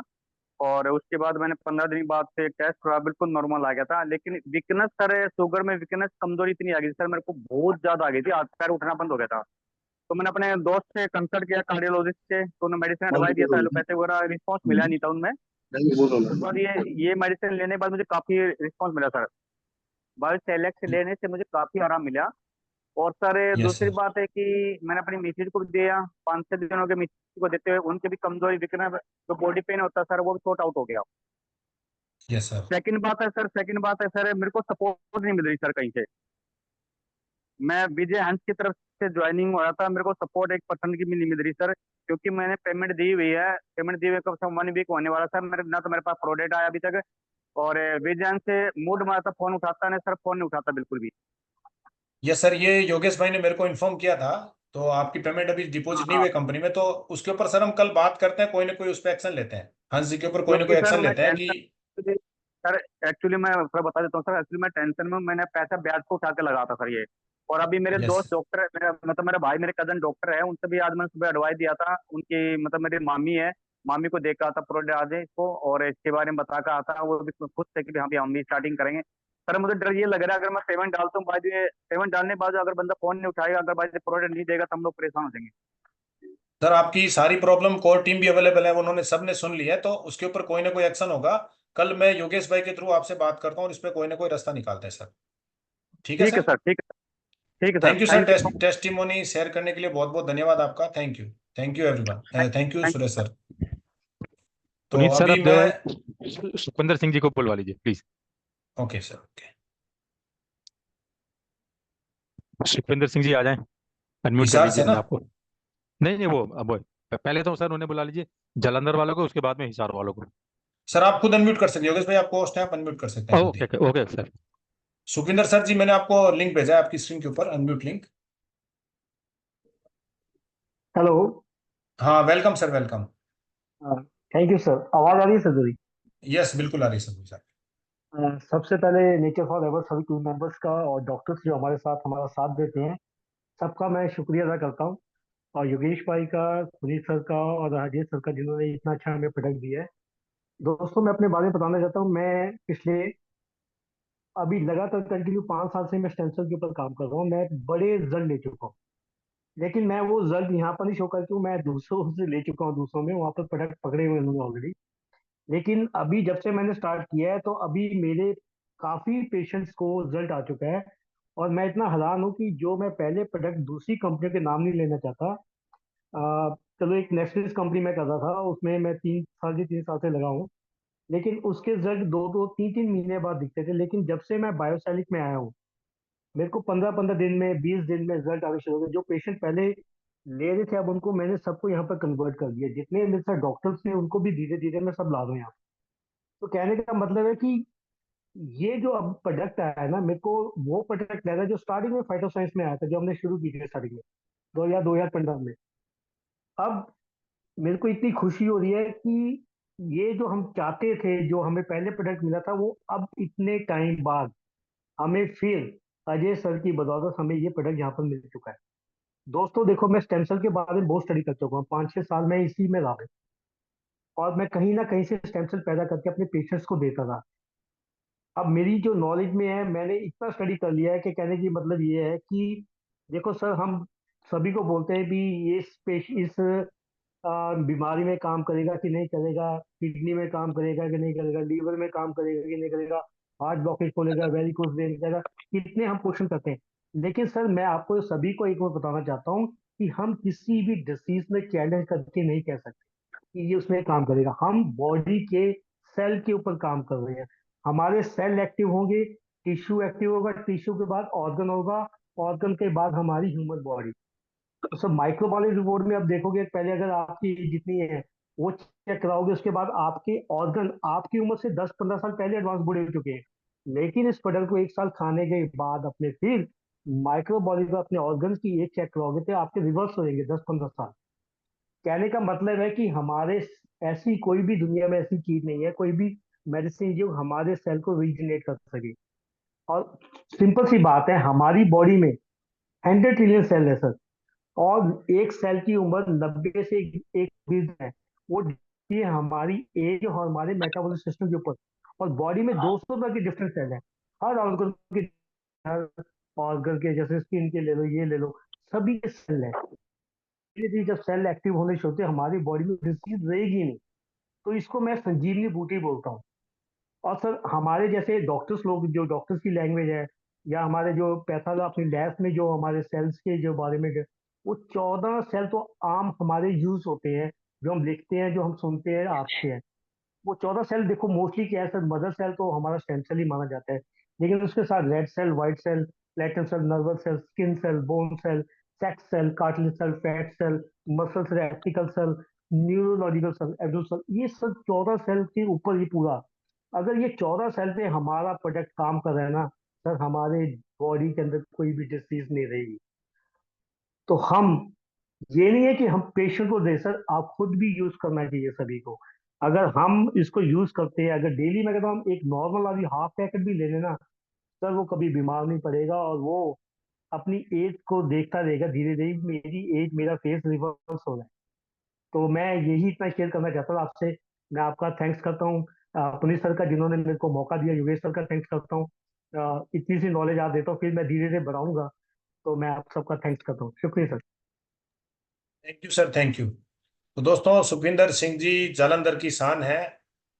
[SPEAKER 5] और उसके बाद मैंने 15 दिन बाद से टेस्ट करा, बिल्कुल नॉर्मल आ गया था। लेकिन वीकनेस सर, शुगर में वीकनेस, कमजोरी इतनी आ गई थी सर मेरे को, बहुत ज्यादा आ गई थी, हाथ पैर उठना बंद हो गया था। तो मैंने अपने दोस्त से कंसल्ट किया, कार्डियोलॉजिस्ट से, तो उन्होंने मेडिसिन दवाई दिया था, एलोपैथी वगैरह, रिस्पॉन्स मिला नहीं था उनमें। उसके बाद ये मेडिसिन लेने के बाद मुझे काफी रिस्पॉन्स मिला सर। बायोसेलेक्ट लेने से मुझे काफी आराम मिला। और सर
[SPEAKER 1] यस
[SPEAKER 5] दूसरी
[SPEAKER 1] सर।
[SPEAKER 5] बात है कि मैंने अपनी मिसेज को भी दिया, 5-6 दिनों के मिसेज को देते हुए उनके भी कमजोरी, वीकनेस, जो बॉडी पेन होता है सर, वो भी सॉर्ट आउट हो गया।
[SPEAKER 1] Yes sir.
[SPEAKER 5] सेकंड बात है सर, मेरे को सपोर्ट नहीं मिल रही सर कहीं से। मैं विजय हंस की तरफ से ज्वाइनिंग हो रहा था, मेरे को सपोर्ट 1% की भी नहीं मिल रही सर। क्योंकि मैंने पेमेंट दी हुई है, पेमेंट दिए हुए कब से 1 वीक होने वाला सर, मेरे ना तो मेरे पास प्रोडक्ट आया अभी तक। और विजय हंस से मूड मारा था, फोन उठाता नहीं सर, फोन नहीं उठाता बिल्कुल भी।
[SPEAKER 1] यस सर, ये योगेश भाई ने मेरे को इन्फॉर्म किया था। तो आपकी पेमेंट अभी
[SPEAKER 5] हाँ
[SPEAKER 1] डिपॉजिट नहीं
[SPEAKER 5] हाँ।
[SPEAKER 1] हुई कंपनी में, तो उसके ऊपर सर हम कल बात करते हैं, कोई ना कोई उस पर एक्शन लेते हैं। हंस जी के ऊपर कोई ना
[SPEAKER 5] क्योंकि
[SPEAKER 1] कोई
[SPEAKER 5] सर
[SPEAKER 1] एक्शन
[SPEAKER 5] मैं
[SPEAKER 1] लेते हैं कि।
[SPEAKER 5] टेंशन, सर एक्चुअली मैं थोड़ा बता देता हूँ सर, एक्चुअली मैं टेंशन में मैंने पैसा ब्याज को उठा के लगा था सर ये। और अभी मेरे
[SPEAKER 1] यस।
[SPEAKER 5] दोस्त डॉक्टर है, मेरा मतलब मेरा भाई, मेरे कजन डॉक्टर है, उनसे भी आज मैंने सुबह एडवाइस दिया था। उनकी मतलब मेरी मामी है, मामी को देखा था प्रोडक्ट आज इसको, और इसके बारे में बता कर आता, वो भी खुश थे कि हाँ भी हम भी स्टार्टिंग करेंगे। सर मुझे डर ये लग रहा है, अगर मैं पेमेंट डालता हूँ, बाद में पेमेंट डालने के बाद अगर बंदा फोन नहीं उठाएगा, अगर बाद प्रोडक्ट नहीं देगा, तो हम लोग परेशान हो जाएंगे।
[SPEAKER 1] सर आपकी सारी प्रॉब्लम कोर टीम भी अवेलेबल है, उन्होंने सबने सुन लिया है, तो उसके ऊपर कोई ना कोई एक्शन होगा। कल मैं योगेश भाई के थ्रू आपसे बात करता हूँ और इस पर कोई ना कोई रास्ता निकालते हैं सर। ठीक है
[SPEAKER 5] ठीक है
[SPEAKER 1] सर।
[SPEAKER 5] सर, ठीक है। ठीक है sir,
[SPEAKER 1] thank you sir,
[SPEAKER 5] thank you.
[SPEAKER 1] Testimony share करने के लिए बहुत बहुत धन्यवाद आपका। Thank you. Thank you everyone. Thank you
[SPEAKER 5] thank
[SPEAKER 1] Suresh sir. तो
[SPEAKER 6] पुनीत सर,
[SPEAKER 1] अभी
[SPEAKER 6] अब
[SPEAKER 1] मैं।
[SPEAKER 6] सुखविंदर सिंह जी को बुलवा लीजिए please.
[SPEAKER 1] Okay sir, okay.
[SPEAKER 6] Sukhwinder Singh ji आ जाएं, अनम्यूट कर
[SPEAKER 1] हिसार
[SPEAKER 6] लीजिए
[SPEAKER 1] से ना।
[SPEAKER 6] अपने आप को। नहीं नहीं, वो अब पहले तो सर उन्हें बुला लीजिए, जालंधर वालों को, उसके बाद में हिसार वालों को।
[SPEAKER 1] सर आप खुद अनम्यूट कर सकते हैं, योगेश भाई आपको होस्ट है, आप अनम्यूट कर सकते हैं खुद
[SPEAKER 6] ओके
[SPEAKER 1] ही।
[SPEAKER 6] Okay okay sir.
[SPEAKER 1] Sukhwinder sir ji, मैंने आपको लिंक भेजा है आपकी स्क्रीन के ऊपर, अनम्यूट लिंक।
[SPEAKER 7] हेलो।
[SPEAKER 1] हाँ welcome sir, welcome.
[SPEAKER 7] Thank you sir. आवाज आ रही है सर मेरी?
[SPEAKER 1] यस बिल्कुल आ रही है सर।
[SPEAKER 7] सबसे पहले नेचर फॉर एवर सभी टीम मेंबर्स का और डॉक्टर्स जो हमारा साथ देते हैं, सबका मैं शुक्रिया अदा करता हूँ। और योगेश भाई का, पुनीत सर का और राजेश सर का, जिन्होंने इतना अच्छा हमें प्रोडक्ट दिया है। दोस्तों मैं अपने बारे में बताना चाहता हूँ। मैं पिछले अभी लगातार कंटिन्यू 5 साल से मैं स्टेम सेल के ऊपर काम कर रहा हूँ। मैं बड़े रिजल्ट ले चुका हूँ, लेकिन मैं वो रिजल्ट यहाँ पर नहीं शो करती हूँ, मैं दूसरों से ले चुका हूँ, दूसरों में वहाँ पर प्रोडक्ट पकड़े हुए हैं ऑलरेडी। लेकिन अभी जब से मैंने स्टार्ट किया है, तो अभी मेरे काफी पेशेंट्स को रिजल्ट आ चुका है। और मैं इतना हैरान हूँ कि जो मैं पहले प्रोडक्ट दूसरी कंपनी के नाम नहीं लेना चाहता, चलो एक नेस्टलेस कंपनी में कर रहा था, उसमें मैं 3 साल से लगा हूँ। लेकिन उसके रिजल्ट 2-2 3-3 महीने बाद दिखते थे। लेकिन जब से मैं बायोसैलिक में आया हूँ, मेरे को 15-15 दिन में, 20 दिन में रिजल्ट आने शुरू हो गए। जो पेशेंट पहले ले रहे थे, अब उनको मैंने सबको यहाँ पर कन्वर्ट कर दिया। जितने मेरे साथ डॉक्टर्स थे, उनको भी धीरे धीरे मैं सब ला रहा हूँ यहाँ। तो कहने का मतलब है कि ये जो अब प्रोडक्ट आया है ना, मेरे को वो प्रोडक्ट लेना है जो स्टार्टिंग में फाइटो साइंस में आया था, जो हमने शुरू की थी स्टार्टिंग में 2015 में। अब मेरे को इतनी खुशी हो रही है कि ये जो हम चाहते थे, जो हमें पहले प्रोडक्ट मिला था, वो अब इतने टाइम बाद हमें फिर अजय सर की बदौलत हमें ये प्रोडक्ट यहाँ पर मिल चुका है। दोस्तों देखो, मैं स्टेम सेल के बारे में बहुत स्टडी कर चुका हूँ, 5-6 साल में इसी में रहा हूँ। और मैं कहीं ना कहीं से स्टेम सेल पैदा करके अपने पेशेंट्स को देता था। अब मेरी जो नॉलेज में है, मैंने इतना स्टडी कर लिया है कि कहने की मतलब ये है कि देखो सर, हम सभी को बोलते हैं भी ये इस बीमारी में काम करेगा कि नहीं करेगा, किडनी में काम करेगा कि नहीं करेगा, लीवर में काम करेगा कि नहीं करेगा, हार्ट ब्लॉकेज खोलेगा, वेरिकोज वेन करेगा, कितने हम क्वेश्चन करते हैं। लेकिन सर मैं आपको सभी को एक बार बताना चाहता हूँ कि हम किसी भी डिसीज में चैलेंज करके नहीं कह सकते कि ये उसमें काम करेगा। हम बॉडी के सेल के ऊपर काम कर रहे हैं। हमारे सेल एक्टिव होंगे, टिश्यू एक्टिव होगा, टिश्यू के बाद ऑर्गन होगा, ऑर्गन के बाद हमारी ह्यूमन बॉडी। तो सब माइक्रोबायोलॉजी रिपोर्ट में आप देखोगे, पहले अगर आपकी एज जितनी है वो चेक कराओगे, उसके बाद आपके ऑर्गन आपकी उम्र से 10-15 साल पहले एडवांस बूढ़े हो चुके हैं। लेकिन इस प्रोडक्ट को 1 साल खाने के बाद अपने फिर माइक्रोबायोलॉजी का अपने ऑर्गन की एज चेक कराओगे तो आपके रिवर्स हो जाएंगे 10-15 साल। कहने का मतलब है कि हमारे ऐसी कोई भी दुनिया में ऐसी चीज नहीं है, कोई भी मेडिसिन जो हमारे सेल को रीजनरेट कर सके। और सिंपल सी बात है, हमारी बॉडी में 100 ट्रिलियन सेल है सर, और एक सेल की उम्र 90 से 120 है। वो ये हमारी एज और हमारे मेटाबॉलिक सिस्टम के ऊपर। और बॉडी में 200 तरह के डिफरेंट सेल हैं, हर ऑर्गन के, हर ऑर्गन के, जैसे स्किन के ले लो, ये ले लो, सभी के सेल है। धीरे जब सेल एक्टिव होने शुरू होते हैं, हमारी बॉडी में डिसीज रहेगी नहीं। तो इसको मैं संजीवनी बूटी बोलता हूँ। और सर हमारे जैसे डॉक्टर्स लोग, जो डॉक्टर्स की लैंग्वेज है, या हमारे जो पैथोलॉजी अपनी लैब में जो हमारे सेल्स के जो बारे में, वो 14 सेल तो आम हमारे यूज होते हैं, जो हम लिखते हैं, जो हम सुनते हैं, आपसे हैं। वो 14 सेल देखो मोस्टली क्या है सर, मदर सेल तो हमारा स्टेम सेल ही माना जाता है, लेकिन उसके साथ red cell, white cell, platelet cell, nervous cell, skin cell, bone cell, sex cell, cartilage cell, fat cell, muscle cell, epithelial cell, neurological cell, एब्डो सेल, ये सब 14 सेल के ऊपर ही पूरा। अगर ये 14 सेल पे हमारा प्रोडक्ट काम कर रहा है ना सर, हमारे बॉडी के अंदर कोई भी डिसीज नहीं रहेगी। तो हम, ये नहीं है कि हम पेशेंट को दे सर, आप खुद भी यूज करना चाहिए सभी को। अगर हम इसको यूज करते हैं, अगर डेली में अगर हम एक नॉर्मल वाली हाफ पैकेट भी ले लेना सर, वो कभी बीमार नहीं पड़ेगा, और वो अपनी एज को देखता रहेगा, धीरे धीरे मेरी एज, मेरा फेस रिवर्स हो रहा है। तो मैं यही इतना शेयर करना चाहता हूँ आपसे। मैं आपका थैंक्स करता हूँ, पुनीत सर का, जिन्होंने मेरे को मौका दिया, योगेश सर का थैंक्स करता हूँ। इतनी सी नॉलेज आप देता हूँ, फिर मैं धीरे धीरे बढ़ाऊंगा। तो मैं आप सबका थैंक्स करता हूँ, शुक्रिया sir.
[SPEAKER 1] Thank you sir, thank you. तो दोस्तों, सुखविंदर सिंह जी जालंधर की शान है।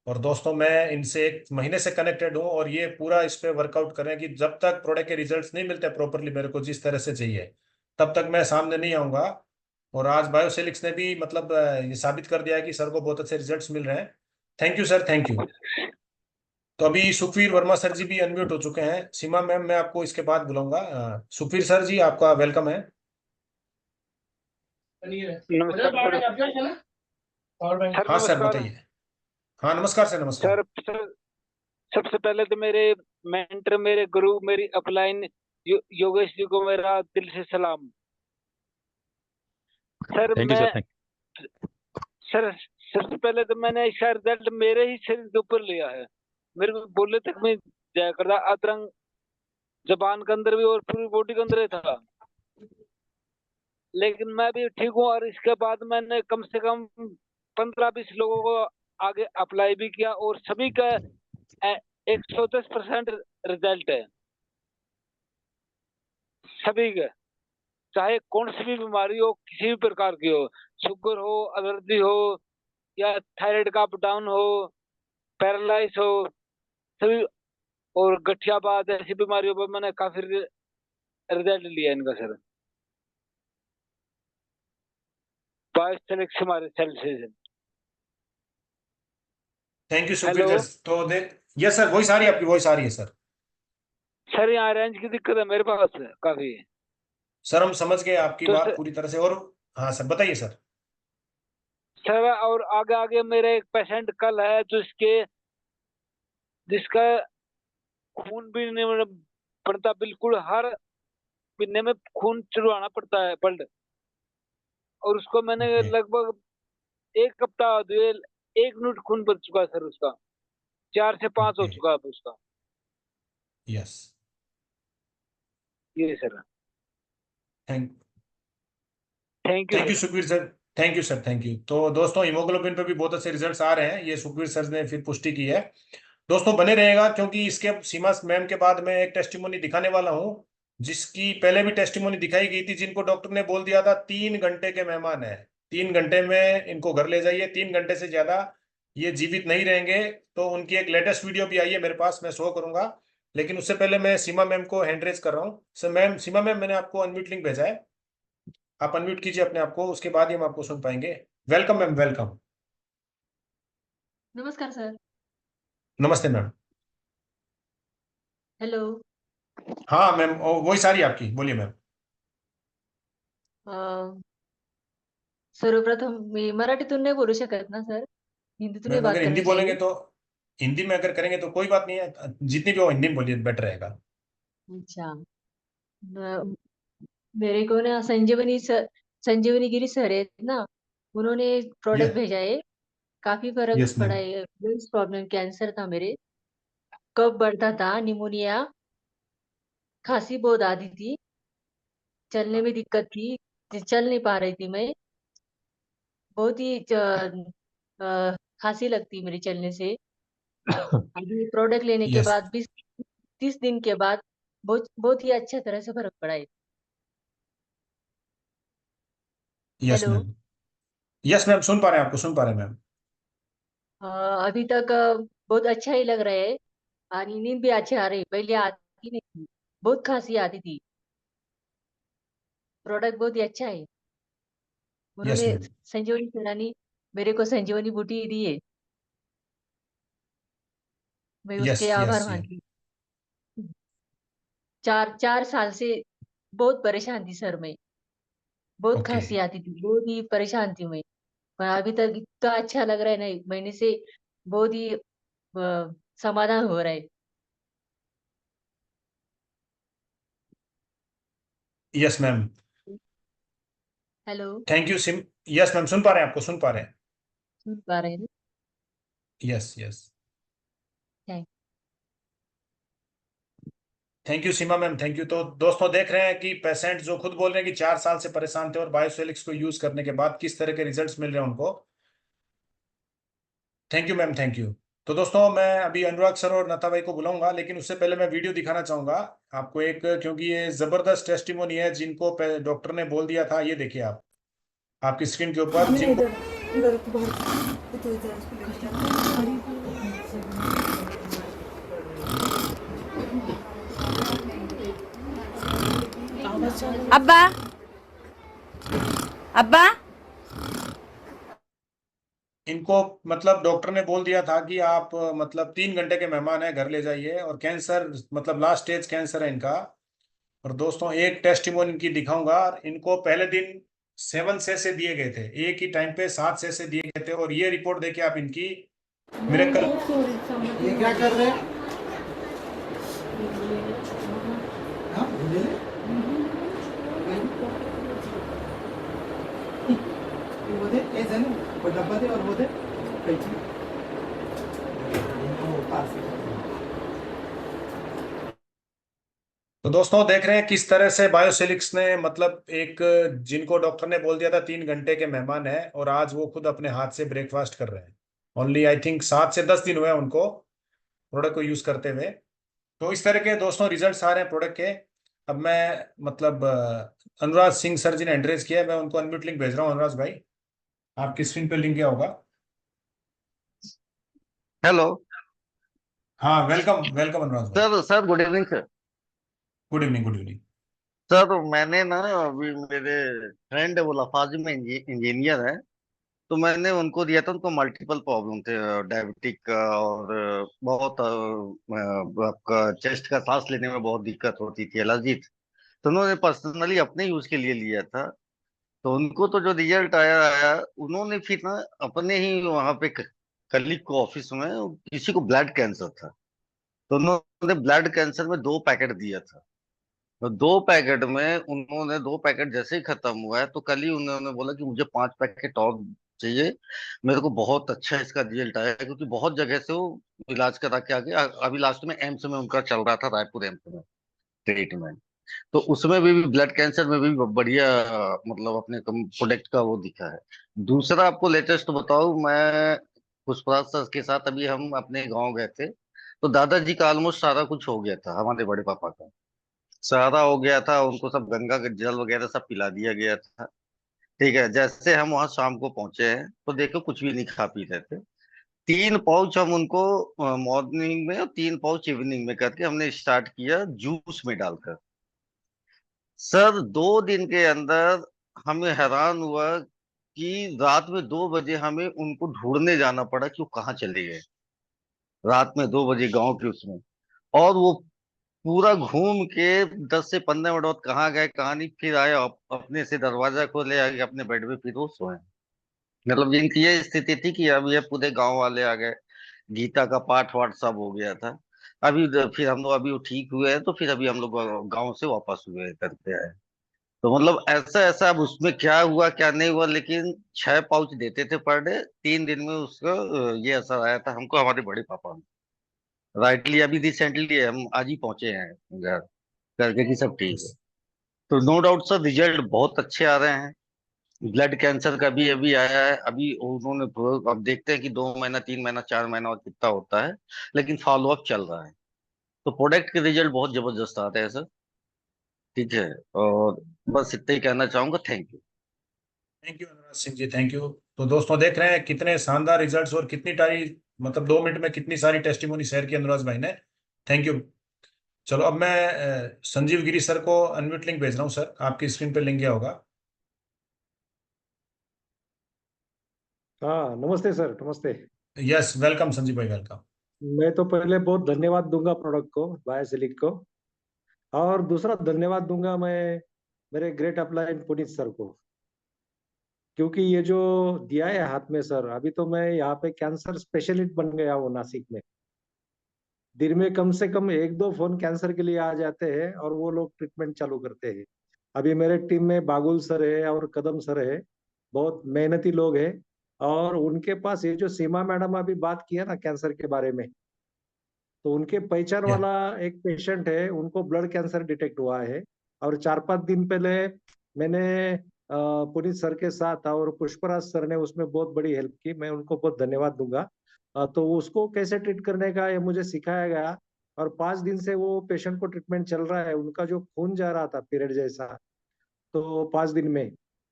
[SPEAKER 1] और दोस्तों, मैं इनसे 1 महीने से कनेक्टेड हूँ, और ये पूरा इस पे वर्कआउट कर रहे हैं कि जब तक प्रोडक्ट के रिजल्ट्स नहीं मिलते प्रॉपरली मेरे को जिस तरह से चाहिए, तब तक मैं सामने नहीं आऊंगा। और आज बायोसेलिक्स ने भी मतलब ये साबित कर दिया है कि सर को बहुत अच्छे रिजल्ट्स मिल रहे हैं। Thank you sir, thank you. तो अभी सुखवीर वर्मा सर जी भी अनम्यूट हो चुके हैं। सीमा मैम, मैं आपको इसके बाद बुलाऊंगा। सुखवीर सर जी, आपका वेलकम है।
[SPEAKER 8] नमस्कार सर। सर
[SPEAKER 1] हाँ सर,
[SPEAKER 8] नमस्कार।
[SPEAKER 1] बताइए। हाँ नमस्कार सर, नमस्कार।
[SPEAKER 8] सर सबसे पहले तो मेरे मेंटर, मेरे गुरु, मेरी अपलाइन योगेश जी को मेरा दिल से सलाम। सर
[SPEAKER 6] थैंक यू
[SPEAKER 8] मैं
[SPEAKER 6] सर, थैंक
[SPEAKER 8] सर सबसे पहले तो मैंने इसका रिजल्ट मेरे ही शरीर के ऊपर लिया है। मेरे को बोले तक में जाया करता, अतरंग जबान के अंदर भी और पूरी बॉडी के अंदर ही था, लेकिन मैं भी ठीक हूँ। और इसके बाद मैंने कम से कम 15-20 लोगों को आगे अप्लाई भी किया, और सभी का 110% रिजल्ट है सभी का। चाहे कौन सी भी बीमारी हो, किसी भी प्रकार की हो, शुगर हो, एलर्जी हो, या थायराइड का अप डाउन हो, पैरालाइज हो, सभी, और गठियाबाद, ऐसी बीमारियों पर मैंने काफी रिजल्ट लिया इनका सर। बायोसेलेक्स हमारे सेल से।
[SPEAKER 1] Thank you Sukhveer
[SPEAKER 8] hello
[SPEAKER 1] sir. तो यस सर, वॉइस आ रही है, आपकी वॉइस आ रही है सर।
[SPEAKER 8] सर, यहाँ रेंज की दिक्कत है मेरे पास काफी।
[SPEAKER 1] सर हम समझ गए आपकी
[SPEAKER 8] तो
[SPEAKER 1] बात पूरी तरह से। और हाँ सर, बताइए सर।
[SPEAKER 8] सर, और आगे आगे मेरे एक पेशेंट कल है जिसका खून भी नहीं पड़ता बिल्कुल, हर महीने में खून चढ़वाना पड़ता है ब्लड, और उसको मैंने
[SPEAKER 1] ओके।
[SPEAKER 8] लगभग 1 हफ्ता दिए, 1 यूनिट खून बच चुका है सर उसका, 4 से 5 हो
[SPEAKER 1] ओके।
[SPEAKER 8] चुका है उसका।
[SPEAKER 1] यस।
[SPEAKER 8] ये sir.
[SPEAKER 1] Thank
[SPEAKER 8] thank you
[SPEAKER 1] thank you
[SPEAKER 8] sir.
[SPEAKER 1] Sukhveer sir. Thank you sir, thank you. तो दोस्तों, हीमोग्लोबिन पे भी बहुत अच्छे रिजल्ट्स आ रहे हैं, ये सुखवीर सर ने फिर पुष्टि की है। दोस्तों बने रहेगा, क्योंकि इसके सीमा मैम के बाद मैं एक टेस्टिमोनी दिखाने वाला हूँ, जिसकी पहले भी टेस्टिमोनी दिखाई गई थी, जिनको डॉक्टर ने बोल दिया था 3 घंटे के मेहमान है, 3 घंटे में इनको घर ले जाइए, 3 घंटे से ज्यादा ये जीवित नहीं रहेंगे। तो उनकी एक लेटेस्ट वीडियो भी आई है मेरे पास, मैं शो करूंगा। लेकिन उससे पहले मैं सीमा मैम को हैंड रेज कर रहा हूँ। सर मैम, सीमा मैम, मैंने आपको अनम्यूट लिंक भेजा है, आप अनम्यूट कीजिए अपने आप को, उसके बाद ही हम आपको सुन पाएंगे। Welcome ma'am, welcome.
[SPEAKER 9] नमस्कार सर।
[SPEAKER 1] नमस्ते मैम।
[SPEAKER 9] हॅलो.
[SPEAKER 1] हाँ मैम, वही सारी आपकी, बोलिए मैम।
[SPEAKER 9] अ, सर्वप्रथम मी मराठीतून नाही बोलू शकत ना सर? हिंदीतून ही
[SPEAKER 1] मैम
[SPEAKER 9] बात
[SPEAKER 1] अगर हिंदी
[SPEAKER 9] करनी
[SPEAKER 1] बोलेंगे
[SPEAKER 9] चाहिए.
[SPEAKER 1] तो, हिंदी में अगर करेंगे तो कोई बात नहीं है, जितनी भी हो हिंदी में बोलिए, बेटर रहेगा।
[SPEAKER 9] अच्छा. अ, मेरे को ना संजीवनी गिरी सर है ना, उन्होंने प्रोडक्ट
[SPEAKER 1] यस,
[SPEAKER 9] भेजा है. काफी फर्क
[SPEAKER 1] यस
[SPEAKER 9] पड़ा
[SPEAKER 1] मैम।
[SPEAKER 9] है. लंग्स प्रॉब्लम, कैंसर था मेरे, कफ बढ़ता था, निमोनिया, खांसी बहुत आती थी, चलने में दिक्कत थी, चल नहीं पा रही थी मैं. बहुत ही खांसी लगती मेरी चलने से. अभी प्रोडक्ट लेने के
[SPEAKER 1] यस,
[SPEAKER 9] बाद 20-30 दिन के बाद बहुत बहुत ही अच्छा तरह से फर्क पड़ा है.
[SPEAKER 1] Yes
[SPEAKER 9] hello.
[SPEAKER 1] Ma'am. Yes ma'am, सुन पा रहे हैं, आपको सुन पा रहे हैं मैम।
[SPEAKER 9] अ, अभी तक बहुत अच्छा ही लग रहा है. और नींद भी अच्छी आ रही, पहले आती नहीं थी, बहुत खांसी आती थी. प्रोडक्ट बहुत ही अच्छा है.
[SPEAKER 1] यस
[SPEAKER 9] उन्होंने
[SPEAKER 1] मैम।
[SPEAKER 9] संजीवनी सेनानी मेरे को संजीवनी बूटी दी है. मैं
[SPEAKER 1] यस,
[SPEAKER 9] उसके
[SPEAKER 1] यस,
[SPEAKER 9] आभार
[SPEAKER 1] यस।
[SPEAKER 9] मानती हूँ. 4 4 साल से बहुत परेशान थी सर मैं. बहुत
[SPEAKER 1] ओके।
[SPEAKER 9] खांसी आती थी, बहुत ही परेशान थी मैं. पर अभी तक इतना अच्छा लग रहा है ना, 1 महीने से बहुत ही समाधान हो रहा है.
[SPEAKER 1] Yes ma'am.
[SPEAKER 9] Hello.
[SPEAKER 1] Thank you सिम। यस मैम, सुन पा रहे हैं, आपको सुन पा रहे हैं।
[SPEAKER 9] सुन पा रहे हैं ना?
[SPEAKER 1] Yes, yes.
[SPEAKER 9] Thank.
[SPEAKER 1] Thank you Seema ma'am, thank you. तो दोस्तों देख रहे हैं कि पेशेंट जो खुद बोल रहे हैं कि 4 साल से परेशान थे और बायोसेलिक्स को यूज करने के बाद किस तरह के रिजल्ट्स मिल रहे हैं उनको। Thank you ma'am, thank you. तो दोस्तों मैं अभी अनुराग सर और नता भाई को बुलाऊंगा, लेकिन उससे पहले मैं वीडियो दिखाना चाहूंगा आपको एक, क्योंकि ये जबरदस्त टेस्टिमोनी है जिनको डॉक्टर ने बोल दिया था। ये देखिए आप, आपकी स्क्रीन के ऊपर जिनको।
[SPEAKER 10] अब्बा अब्बा
[SPEAKER 1] इनको मतलब डॉक्टर ने बोल दिया था कि आप मतलब 3 घंटे के मेहमान हैं, घर ले जाइए, और कैंसर मतलब लास्ट स्टेज कैंसर है इनका। और दोस्तों एक टेस्टिमोनी इनकी दिखाऊंगा। इनको पहले दिन 7 से दिए गए थे, एक ही टाइम पे 7 से दिए गए थे, और ये रिपोर्ट देखिए आप इनकी, मिरेकल।
[SPEAKER 3] ये क्या कर रहे हैं? हाँ, बोलिए। वो दे, ए जन, वो डब्बा दे और वो दे, कैंची। वो पास से।
[SPEAKER 1] तो दोस्तों देख रहे हैं किस तरह से बायोसिलिक्स ने मतलब एक, जिनको डॉक्टर ने बोल दिया था 3 घंटे के मेहमान है, और आज वो खुद अपने हाथ से ब्रेकफास्ट कर रहे हैं। ओनली आई थिंक 7 से 10 दिन हुए हैं उनको प्रोडक्ट को यूज करते हुए। तो इस तरह के दोस्तों रिजल्ट्स आ रहे हैं प्रोडक्ट के। अब मैं मतलब अनुराज सिंह सर जी ने एड्रेस किया है, मैं उनको अनम्यूट लिंक भेज रहा हूँ। अनुराज भाई, आपकी स्क्रीन पे लिंक गया होगा।
[SPEAKER 5] हेलो
[SPEAKER 1] हाँ, वेलकम वेलकम अनुराज भाई।
[SPEAKER 5] Sir. Sir good evening sir.
[SPEAKER 1] Good evening, good evening.
[SPEAKER 5] Sir मैंने ना अभी मेरे फ्रेंड है वो लफाजी में इंजीनियर है, तो मैंने उनको दिया था। उनको मल्टीपल प्रॉब्लम थे, डायबिटिक का और बहुत आपका चेस्ट का सांस लेने में बहुत दिक्कत होती थी, एलर्जी थी। तो उन्होंने पर्सनली अपने यूज के लिए लिया था। तो उनको तो जो रिजल्ट आया आया, उन्होंने फिर ना अपने ही वहां पे कलीग को ऑफिस में किसी को ब्लड कैंसर था, तो उन्होंने ब्लड कैंसर में 2 पैकेट दिया था। तो 2 पैकेट में उन्होंने 2 पैकेट जैसे ही खत्म हुआ है, तो कल ही उन्होंने बोला कि मुझे 5 पैकेट और चाहिए। मेरे को बहुत अच्छा इसका रिजल्ट आया है, क्योंकि बहुत जगह से वो इलाज करा के आगे अभी लास्ट में एम्स में उनका चल रहा था, रायपुर एम्स में ट्रीटमेंट। तो उसमें भी ब्लड कैंसर में भी बढ़िया मतलब अपने प्रोडक्ट का वो दिखा है। दूसरा आपको लेटेस्ट बताऊं, मैं पुष्पराज सर के साथ अभी हम अपने गांव गए थे, तो दादाजी का ऑलमोस्ट सारा कुछ हो गया था, हमारे बड़े पापा का सारा हो गया था। उनको सब गंगा के जल वगैरह सब पिला दिया गया था। ठीक है, जैसे हम वहां शाम को पहुंचे हैं, तो देखो कुछ भी नहीं खा पी रहे थे। 3 पाउच हम उनको मॉर्निंग में और 3 पाउच इवनिंग में करके हमने स्टार्ट किया जूस में डालकर। सर 2 दिन के अंदर हमें हैरान हुआ कि रात में 2 बजे हमें उनको ढूंढने जाना पड़ा कि वो कहाँ चले गए।
[SPEAKER 10] रात में 2 बजे गांव के उसमें। और वो पूरा घूम के 10 से 15 मिनट बाद कहाँ गए कहाँ नहीं, फिर आए अपने से दरवाजा खोले, आके अपने बेड पे फिर वो सोए। मतलब इनकी ये स्थिति थी कि अब ये पूरे गांव वाले आ गए, गीता का पाठ वाठ सब हो गया था। फिर हम लोग अभी वो ठीक हुए हैं, तो फिर अभी हम लोग गांव से वापस हुए हैं, करके आए। तो मतलब ऐसा ऐसा, अब उसमें क्या हुआ क्या नहीं हुआ, लेकिन 6 पाउच देते थे पर डे, 3 दिन में उसका ये असर आया था हमको, हमारे बड़े पापा में। राइटली अभी रिसेंटली हम आज ही पहुंचे हैं घर, करके कि सब ठीक है। तो नो डाउट सर, रिजल्ट बहुत अच्छे आ रहे हैं। ब्लड कैंसर का भी अभी आया है, अभी उन्होंने अब देखते हैं कि 2 महीना 3 महीना 4 महीना और कितना होता है, लेकिन फॉलोअप चल रहा है। तो प्रोडक्ट के रिजल्ट बहुत जबरदस्त आते हैं सर। ठीक है। और बस इतना ही कहना चाहूंगा, thank you.
[SPEAKER 1] Thank you Anuraj Singh ji, thank you. तो दोस्तों देख रहे हैं कितने शानदार रिजल्ट्स और कितनी सारी, मतलब 2 मिनट में कितनी सारी टेस्टिमोनी शेयर की अनुराज भाई ने। Thank you. चलो अब मैं संजीव गिरी सर को अनम्यूट लिंक भेज रहा हूँ सर, आपकी स्क्रीन पे लिंक गया होगा।
[SPEAKER 11] हाँ, नमस्ते सर, नमस्ते।
[SPEAKER 1] यस, वेलकम संजीव भाई, वेलकम।
[SPEAKER 11] मैं तो पहले बहुत धन्यवाद दूंगा प्रोडक्ट को, बायोसिलिक को। और दूसरा धन्यवाद दूंगा मैं मेरे ग्रेट अपलाइन पुनीत सर को, क्योंकि ये जो दिया है हाथ में सर, अभी तो मैं यहाँ पे कैंसर स्पेशलिस्ट बन गया हूँ नासिक में। दिन में कम से कम 1-2 फोन कैंसर के लिए आ जाते हैं और वो लोग ट्रीटमेंट चालू करते हैं। अभी मेरे टीम में बागुल सर है और कदम सर है, बहुत मेहनती लोग हैं। और उनके पास ये जो सीमा मैडम अभी बात किया ना कैंसर के बारे में, तो उनके पहचान
[SPEAKER 1] या
[SPEAKER 11] वाला एक पेशेंट है, उनको ब्लड कैंसर डिटेक्ट हुआ है। और 4-5 दिन पहले मैंने पुनीत सर के साथ और पुष्पराज सर ने उसमें बहुत बड़ी हेल्प की, मैं उनको बहुत धन्यवाद दूंगा। तो उसको कैसे ट्रीट करने का ये मुझे सिखाया गया। और 5 दिन से वो पेशेंट को ट्रीटमेंट चल रहा है, उनका जो खून जा रहा था पीरियड जैसा, तो 5 दिन में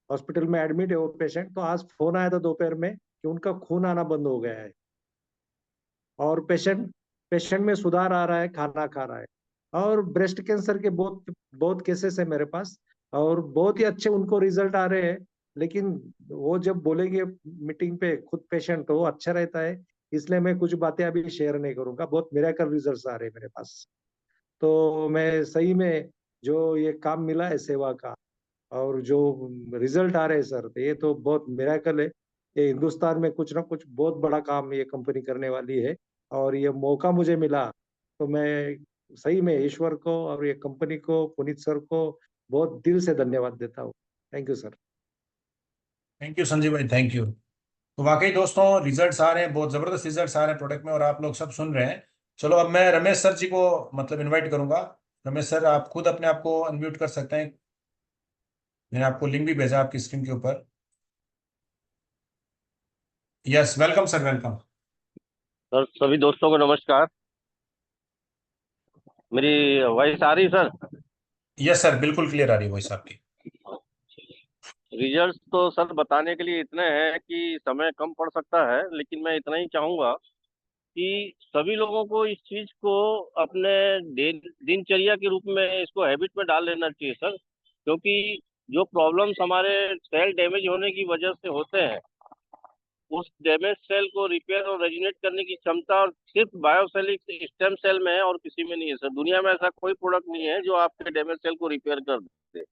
[SPEAKER 11] हॉस्पिटल में एडमिट है वो पेशेंट। तो आज फोन आया था दोपहर में कि उनका खून आना बंद हो गया है और पेशेंट पेशेंट में सुधार आ रहा है, खाना खा रहा है। और ब्रेस्ट कैंसर के बहुत बहुत केसेस है मेरे पास, और बहुत ही अच्छे उनको रिजल्ट आ रहे हैं। लेकिन वो जब बोलेंगे मीटिंग पे खुद पेशेंट, तो वो अच्छा रहता है। इसलिए मैं कुछ बातें अभी शेयर नहीं करूंगा, बहुत मिरेकल रिजल्ट्स आ रहे हैं मेरे पास। तो मैं सही में, जो ये काम मिला है सेवा का और जो रिजल्ट आ रहे हैं सर, तो ये तो बहुत मिरेकल है। ये हिंदुस्तान में कुछ ना कुछ बहुत बड़ा काम ये कंपनी करने वाली है। और ये मौका मुझे मिला, तो मैं सही में ईश्वर को और ये कंपनी को, पुनीत सर को बहुत दिल से धन्यवाद देता हूँ। Thank you sir.
[SPEAKER 1] Thank you Sanjeev भाई, थैंक यू। तो वाकई दोस्तों रिजल्ट्स आ रहे हैं, बहुत जबरदस्त रिजल्ट्स आ रहे हैं प्रोडक्ट में, और आप लोग सब सुन रहे हैं। चलो अब मैं रमेश सर जी को मतलब इनवाइट करूंगा। रमेश सर, आप खुद अपने आप को अनम्यूट कर सकते हैं। मैंने आपको लिंक भी भेजा आपकी स्क्रीन के ऊपर। Yes, welcome sir, welcome.
[SPEAKER 12] Sir, सभी दोस्तों को नमस्कार। मेरी वॉइस आ रही सर?
[SPEAKER 1] यस सर, बिल्कुल क्लियर आ रही है वॉइस आपकी।
[SPEAKER 12] रिजल्ट्स तो सर बताने के लिए इतने हैं कि समय कम पड़ सकता है, लेकिन मैं इतना ही चाहूंगा कि सभी लोगों को इस चीज को अपने दिनचर्या के रूप में, इसको हैबिट में डाल लेना चाहिए सर। क्योंकि जो प्रॉब्लम्स हमारे सेल डैमेज होने की वजह से होते हैं, उस डैमेज सेल को रिपेयर और रेजिनेट करने की क्षमता और सिर्फ बायोसेलिक स्टेम सेल में है और किसी में नहीं है सर। दुनिया में ऐसा कोई प्रोडक्ट नहीं है जो आपके डैमेज सेल को रिपेयर कर दे।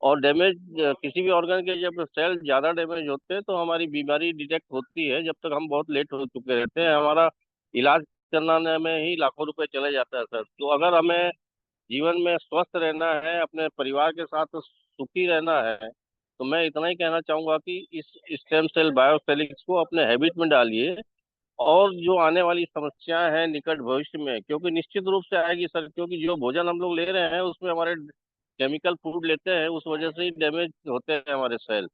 [SPEAKER 12] और डैमेज किसी भी ऑर्गन के जब सेल ज्यादा डैमेज होते हैं तो हमारी बीमारी डिटेक्ट होती है, जब तक हम बहुत लेट हो चुके रहते हैं। हमारा इलाज करने में ही लाखों रुपए चले जाता है सर। तो अगर हमें जीवन में स्वस्थ रहना है, अपने परिवार के साथ सुखी रहना है, तो मैं इतना ही कहना चाहूंगा कि इस स्टेम सेल बायोसेलिक्स को अपने हैबिट में डालिए। और जो आने वाली समस्याएं हैं निकट भविष्य में, क्योंकि निश्चित रूप से आएगी सर, क्योंकि जो भोजन हम लोग ले रहे हैं उसमें हमारे केमिकल फूड लेते हैं, उस वजह से ही डैमेज होते हैं हमारे सेल।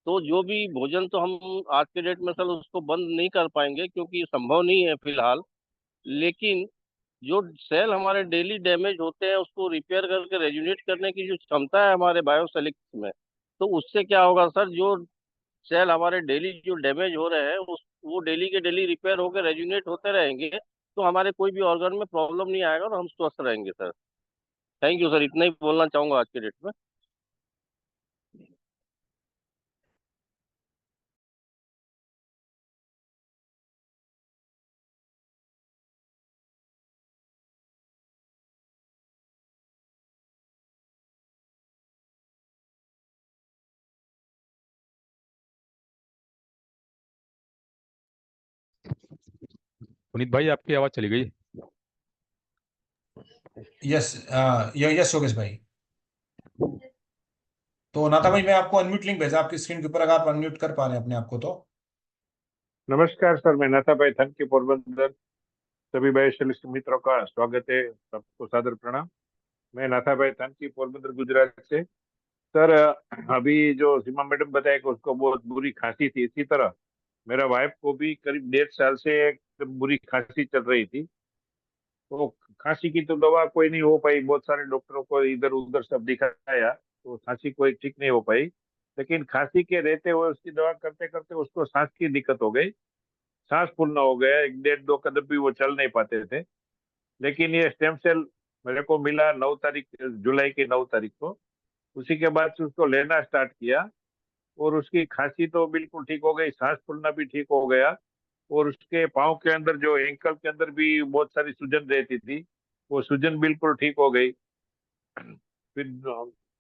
[SPEAKER 12] तो जो भी भोजन, तो हम आज के डेट में सर उसको बंद नहीं कर पाएंगे क्योंकि संभव नहीं है फिलहाल। लेकिन जो सेल हमारे डेली डैमेज होते हैं उसको रिपेयर करके रेजुनेट करने की जो क्षमता है हमारे बायोसेलिक्स में, तो उससे क्या होगा सर, जो सेल हमारे डेली जो डैमेज हो रहे हैं उस वो डेली के डेली रिपेयर होकर रेजुनेट होते रहेंगे, तो हमारे कोई भी ऑर्गन में प्रॉब्लम नहीं आएगा और हम स्वस्थ रहेंगे सर। थैंक यू सर, इतना ही बोलना चाहूंगा आज के डेट में।
[SPEAKER 6] पुनीत भाई आपकी आवाज चली गई।
[SPEAKER 1] यस यस योगेश भाई। तो नाता भाई मैं आपको अनम्यूट लिंक भेजा आपकी स्क्रीन के ऊपर, अगर आप अनम्यूट कर पा रहे हैं अपने आप को तो।
[SPEAKER 13] नमस्कार सर, मैं नाथा भाई थनकी पोरबंदर। सभी बायोशेलिस्ट मित्रों का स्वागत है, सबको सादर प्रणाम। मैं नाथा भाई थनकी पोरबंदर गुजरात से। सर अभी जो सीमा मैडम बताया कि उसको बहुत बुरी खांसी थी, इसी तरह मेरा वाइफ को भी करीब 1.5 साल से एक बुरी खांसी चल रही थी। तो खांसी की तो दवा कोई नहीं हो पाई, बहुत सारे डॉक्टरों को इधर उधर सब दिखाया, तो खांसी कोई ठीक नहीं हो पाई। लेकिन खांसी के रहते हुए उसकी दवा करते करते उसको सांस की दिक्कत हो गई, सांस फूलना हो गया, 1 डेढ़ 2 कदम भी वो चल नहीं पाते थे। लेकिन ये स्टेम सेल मेरे को मिला 9 तारीख, जुलाई की 9 तारीख को। उसी के बाद से उसको लेना स्टार्ट किया और उसकी खांसी तो बिल्कुल ठीक हो गई, सांस फूलना भी ठीक हो गया। और उसके पाँव के अंदर जो एंकल के अंदर भी बहुत सारी सूजन रहती थी, वो सूजन बिल्कुल ठीक हो गई। फिर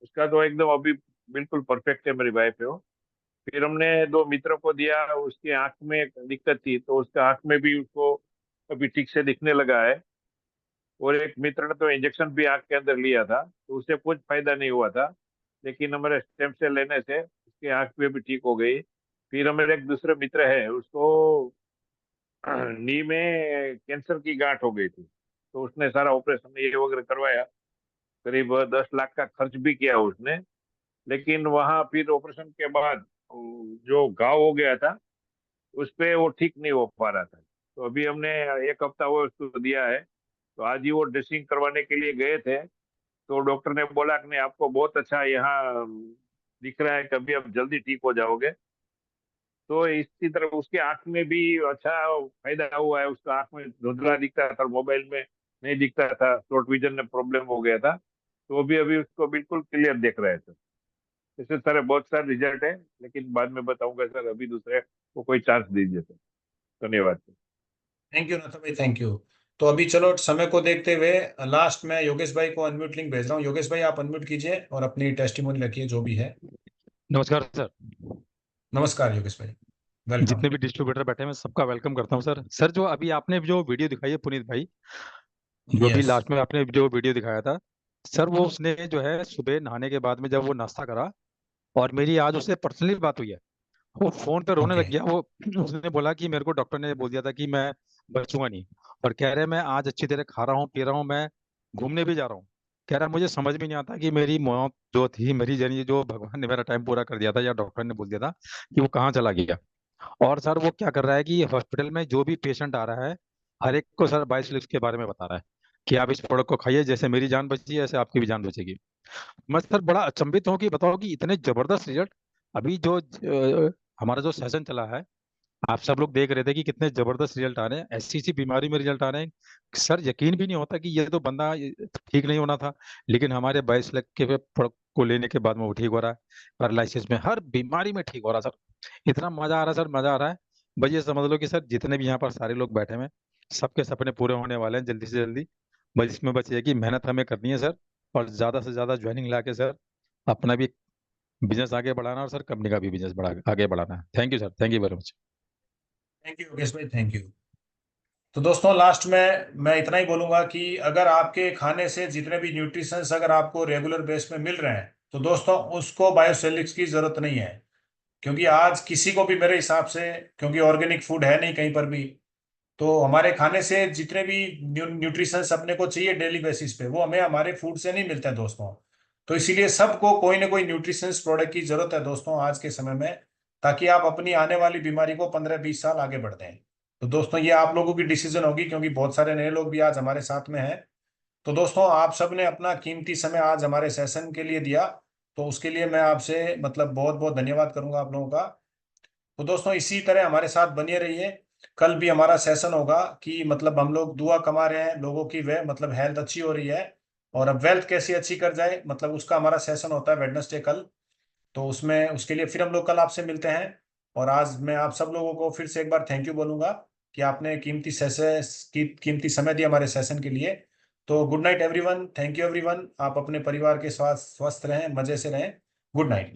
[SPEAKER 13] उसका तो एकदम अभी बिल्कुल परफेक्ट है, मेरी वाइफ है वो। फिर हमने 2 मित्रों को दिया, उसकी आंख में एक दिक्कत थी तो उसका आंख में भी उसको अभी ठीक से दिखने लगा है। और एक मित्र ने तो इंजेक्शन भी आंख के अंदर लिया था, तो उससे कुछ फायदा नहीं हुआ था। लेकिन हमारे स्टेम सेल लेने से उसकी आंख में भी ठीक हो गई। फिर हमारे एक दूसरे मित्र है, उसको नी में कैंसर की गांठ हो गई थी, तो उसने सारा ऑपरेशन ये वगैरह करवाया, करीब 10 लाख का खर्च भी किया उसने। लेकिन वहां फिर ऑपरेशन के बाद जो घाव हो गया था उस पे वो ठीक नहीं हो पा रहा था। तो अभी हमने 1 हफ्ता वो उसको दिया है। तो आज ही वो ड्रेसिंग करवाने के लिए गए थे, तो डॉक्टर ने बोला कि नहीं, आपको बहुत अच्छा यहाँ दिख रहा है, कभी आप जल्दी ठीक हो जाओगे। तो इसी तरह उसके आंख में भी अच्छा फायदा हुआ है। उसका आंख में धुंधला दिखता था, मोबाइल में नहीं दिखता था, शॉर्ट विजन में प्रॉब्लम हो गया था, तो अभी अभी उसको बिल्कुल क्लियर देख रहे हैं सर। इससे सारे बहुत सारे रिजल्ट है, लेकिन बाद में बताऊंगा सर, अभी दूसरे को कोई चांस दीजिए सर। धन्यवाद सर।
[SPEAKER 1] थैंक यू नाथा भाई, थैंक यू। तो अभी चलो समय को देखते हुए लास्ट में योगेश भाई को अनम्यूट लिंक भेज रहा हूँ। योगेश भाई आप अनम्यूट कीजिए और अपनी टेस्टिमोनी रखिए जो भी है।
[SPEAKER 6] नमस्कार सर।
[SPEAKER 1] नमस्कार योगेश भाई, वेलकम।
[SPEAKER 6] जितने भी डिस्ट्रीब्यूटर बैठे हैं मैं सबका वेलकम करता हूं सर। सर जो अभी आपने जो वीडियो दिखाई है पुनीत भाई, जो भी
[SPEAKER 1] यस
[SPEAKER 6] लास्ट में आपने जो वीडियो दिखाया था सर, वो उसने जो है सुबह नहाने के बाद में जब वो नाश्ता करा, और मेरी आज उससे पर्सनली बात हुई है, वो फोन पे रोने
[SPEAKER 1] ओके
[SPEAKER 6] लग गया। वो उसने बोला कि मेरे को डॉक्टर ने बोल दिया था कि मैं बचूंगा नहीं, और कह रहे मैं आज अच्छी तरह खा रहा हूँ पी रहा हूँ, मैं घूमने भी जा रहा हूँ। कह रहा मुझे समझ में नहीं आता कि मेरी मौत जो थी, मेरी जर्नी जो भगवान ने मेरा टाइम पूरा कर दिया था या डॉक्टर ने बोल दिया था, कि वो कहाँ चला गया। और सर वो क्या कर रहा है कि हॉस्पिटल में जो भी पेशेंट आ रहा है, हर एक को सर बायोस्लिप्स के बारे में बता रहा है कि आप इस प्रोडक्ट को खाइए, जैसे मेरी जान बची है ऐसे आपकी भी जान बचेगी। मैं सर बड़ा अचंभित हूँ कि बताओ कि इतने जबरदस्त रिजल्ट। अभी जो हमारा जो सेशन चला है, आप सब लोग देख रहे थे कि कितने जबरदस्त रिजल्ट आ रहे हैं, ऐसी सी बीमारी में रिजल्ट आ रहे हैं। सर यकीन भी नहीं होता कि ये तो बंदा ठीक नहीं होना था, लेकिन हमारे 22 लाख के प्रोडक्ट को लेने के बाद में वो ठीक हो रहा है। पैरालिसिस में, हर बीमारी में ठीक हो रहा है सर। इतना मजा आ रहा है सर, मजा आ रहा है। भाई ये समझ लो कि सर जितने भी यहाँ पर सारे लोग बैठे हुए हैं, सबके सपने पूरे होने वाले हैं जल्दी से जल्दी। बस इसमें बस ये कि मेहनत हमें करनी है सर, और ज्यादा से ज्यादा ज्वाइनिंग ला के सर अपना भी बिजनेस आगे बढ़ाना, और सर कंपनी का भी बिजनेस आगे बढ़ाना है। Thank you sir, thank you very much.
[SPEAKER 1] Thank you Yogesh भाई, थैंक यू। तो दोस्तों लास्ट में मैं इतना ही बोलूंगा कि अगर आपके खाने से जितने भी न्यूट्रिशंस अगर आपको रेगुलर बेस में मिल रहे हैं, तो दोस्तों उसको बायोसेलिक्स की जरूरत नहीं है। क्योंकि आज किसी को भी मेरे हिसाब से, क्योंकि ऑर्गेनिक फूड है नहीं कहीं पर भी, तो हमारे खाने से जितने भी न्यूट्रिशंस अपने को चाहिए डेली बेसिस पे, वो हमें हमारे फूड से नहीं मिलते हैं दोस्तों। तो इसीलिए सबको कोई ना कोई न्यूट्रिशंस प्रोडक्ट की जरूरत है दोस्तों आज के समय में, ताकि आप अपनी आने वाली बीमारी को 15-20 साल आगे बढ़ दें। तो दोस्तों ये आप लोगों की डिसीजन होगी, क्योंकि बहुत सारे नए लोग भी आज हमारे साथ में हैं। तो दोस्तों आप सब ने अपना कीमती समय आज हमारे सेशन के लिए दिया, तो उसके लिए मैं आपसे मतलब बहुत बहुत धन्यवाद करूंगा आप लोगों का। तो दोस्तों इसी तरह हमारे साथ बने रहिए। कल भी हमारा सेशन होगा कि मतलब हम लोग दुआ कमा रहे हैं लोगों की, वे मतलब हेल्थ अच्छी हो रही है, और अब वेल्थ कैसी अच्छी कर जाए, मतलब उसका हमारा सेशन होता है वेडनेसडे कल। तो उसमें उसके लिए फिर हम लोग कल आपसे मिलते हैं। और आज मैं आप सब लोगों को फिर से एक बार थैंक यू बोलूंगा कि आपने कीमती समय दिया हमारे सेशन के लिए। तो good night everyone, thank you everyone. आप अपने परिवार के स्वास्थ्य स्वस्थ रहें, मजे से रहें। Good night.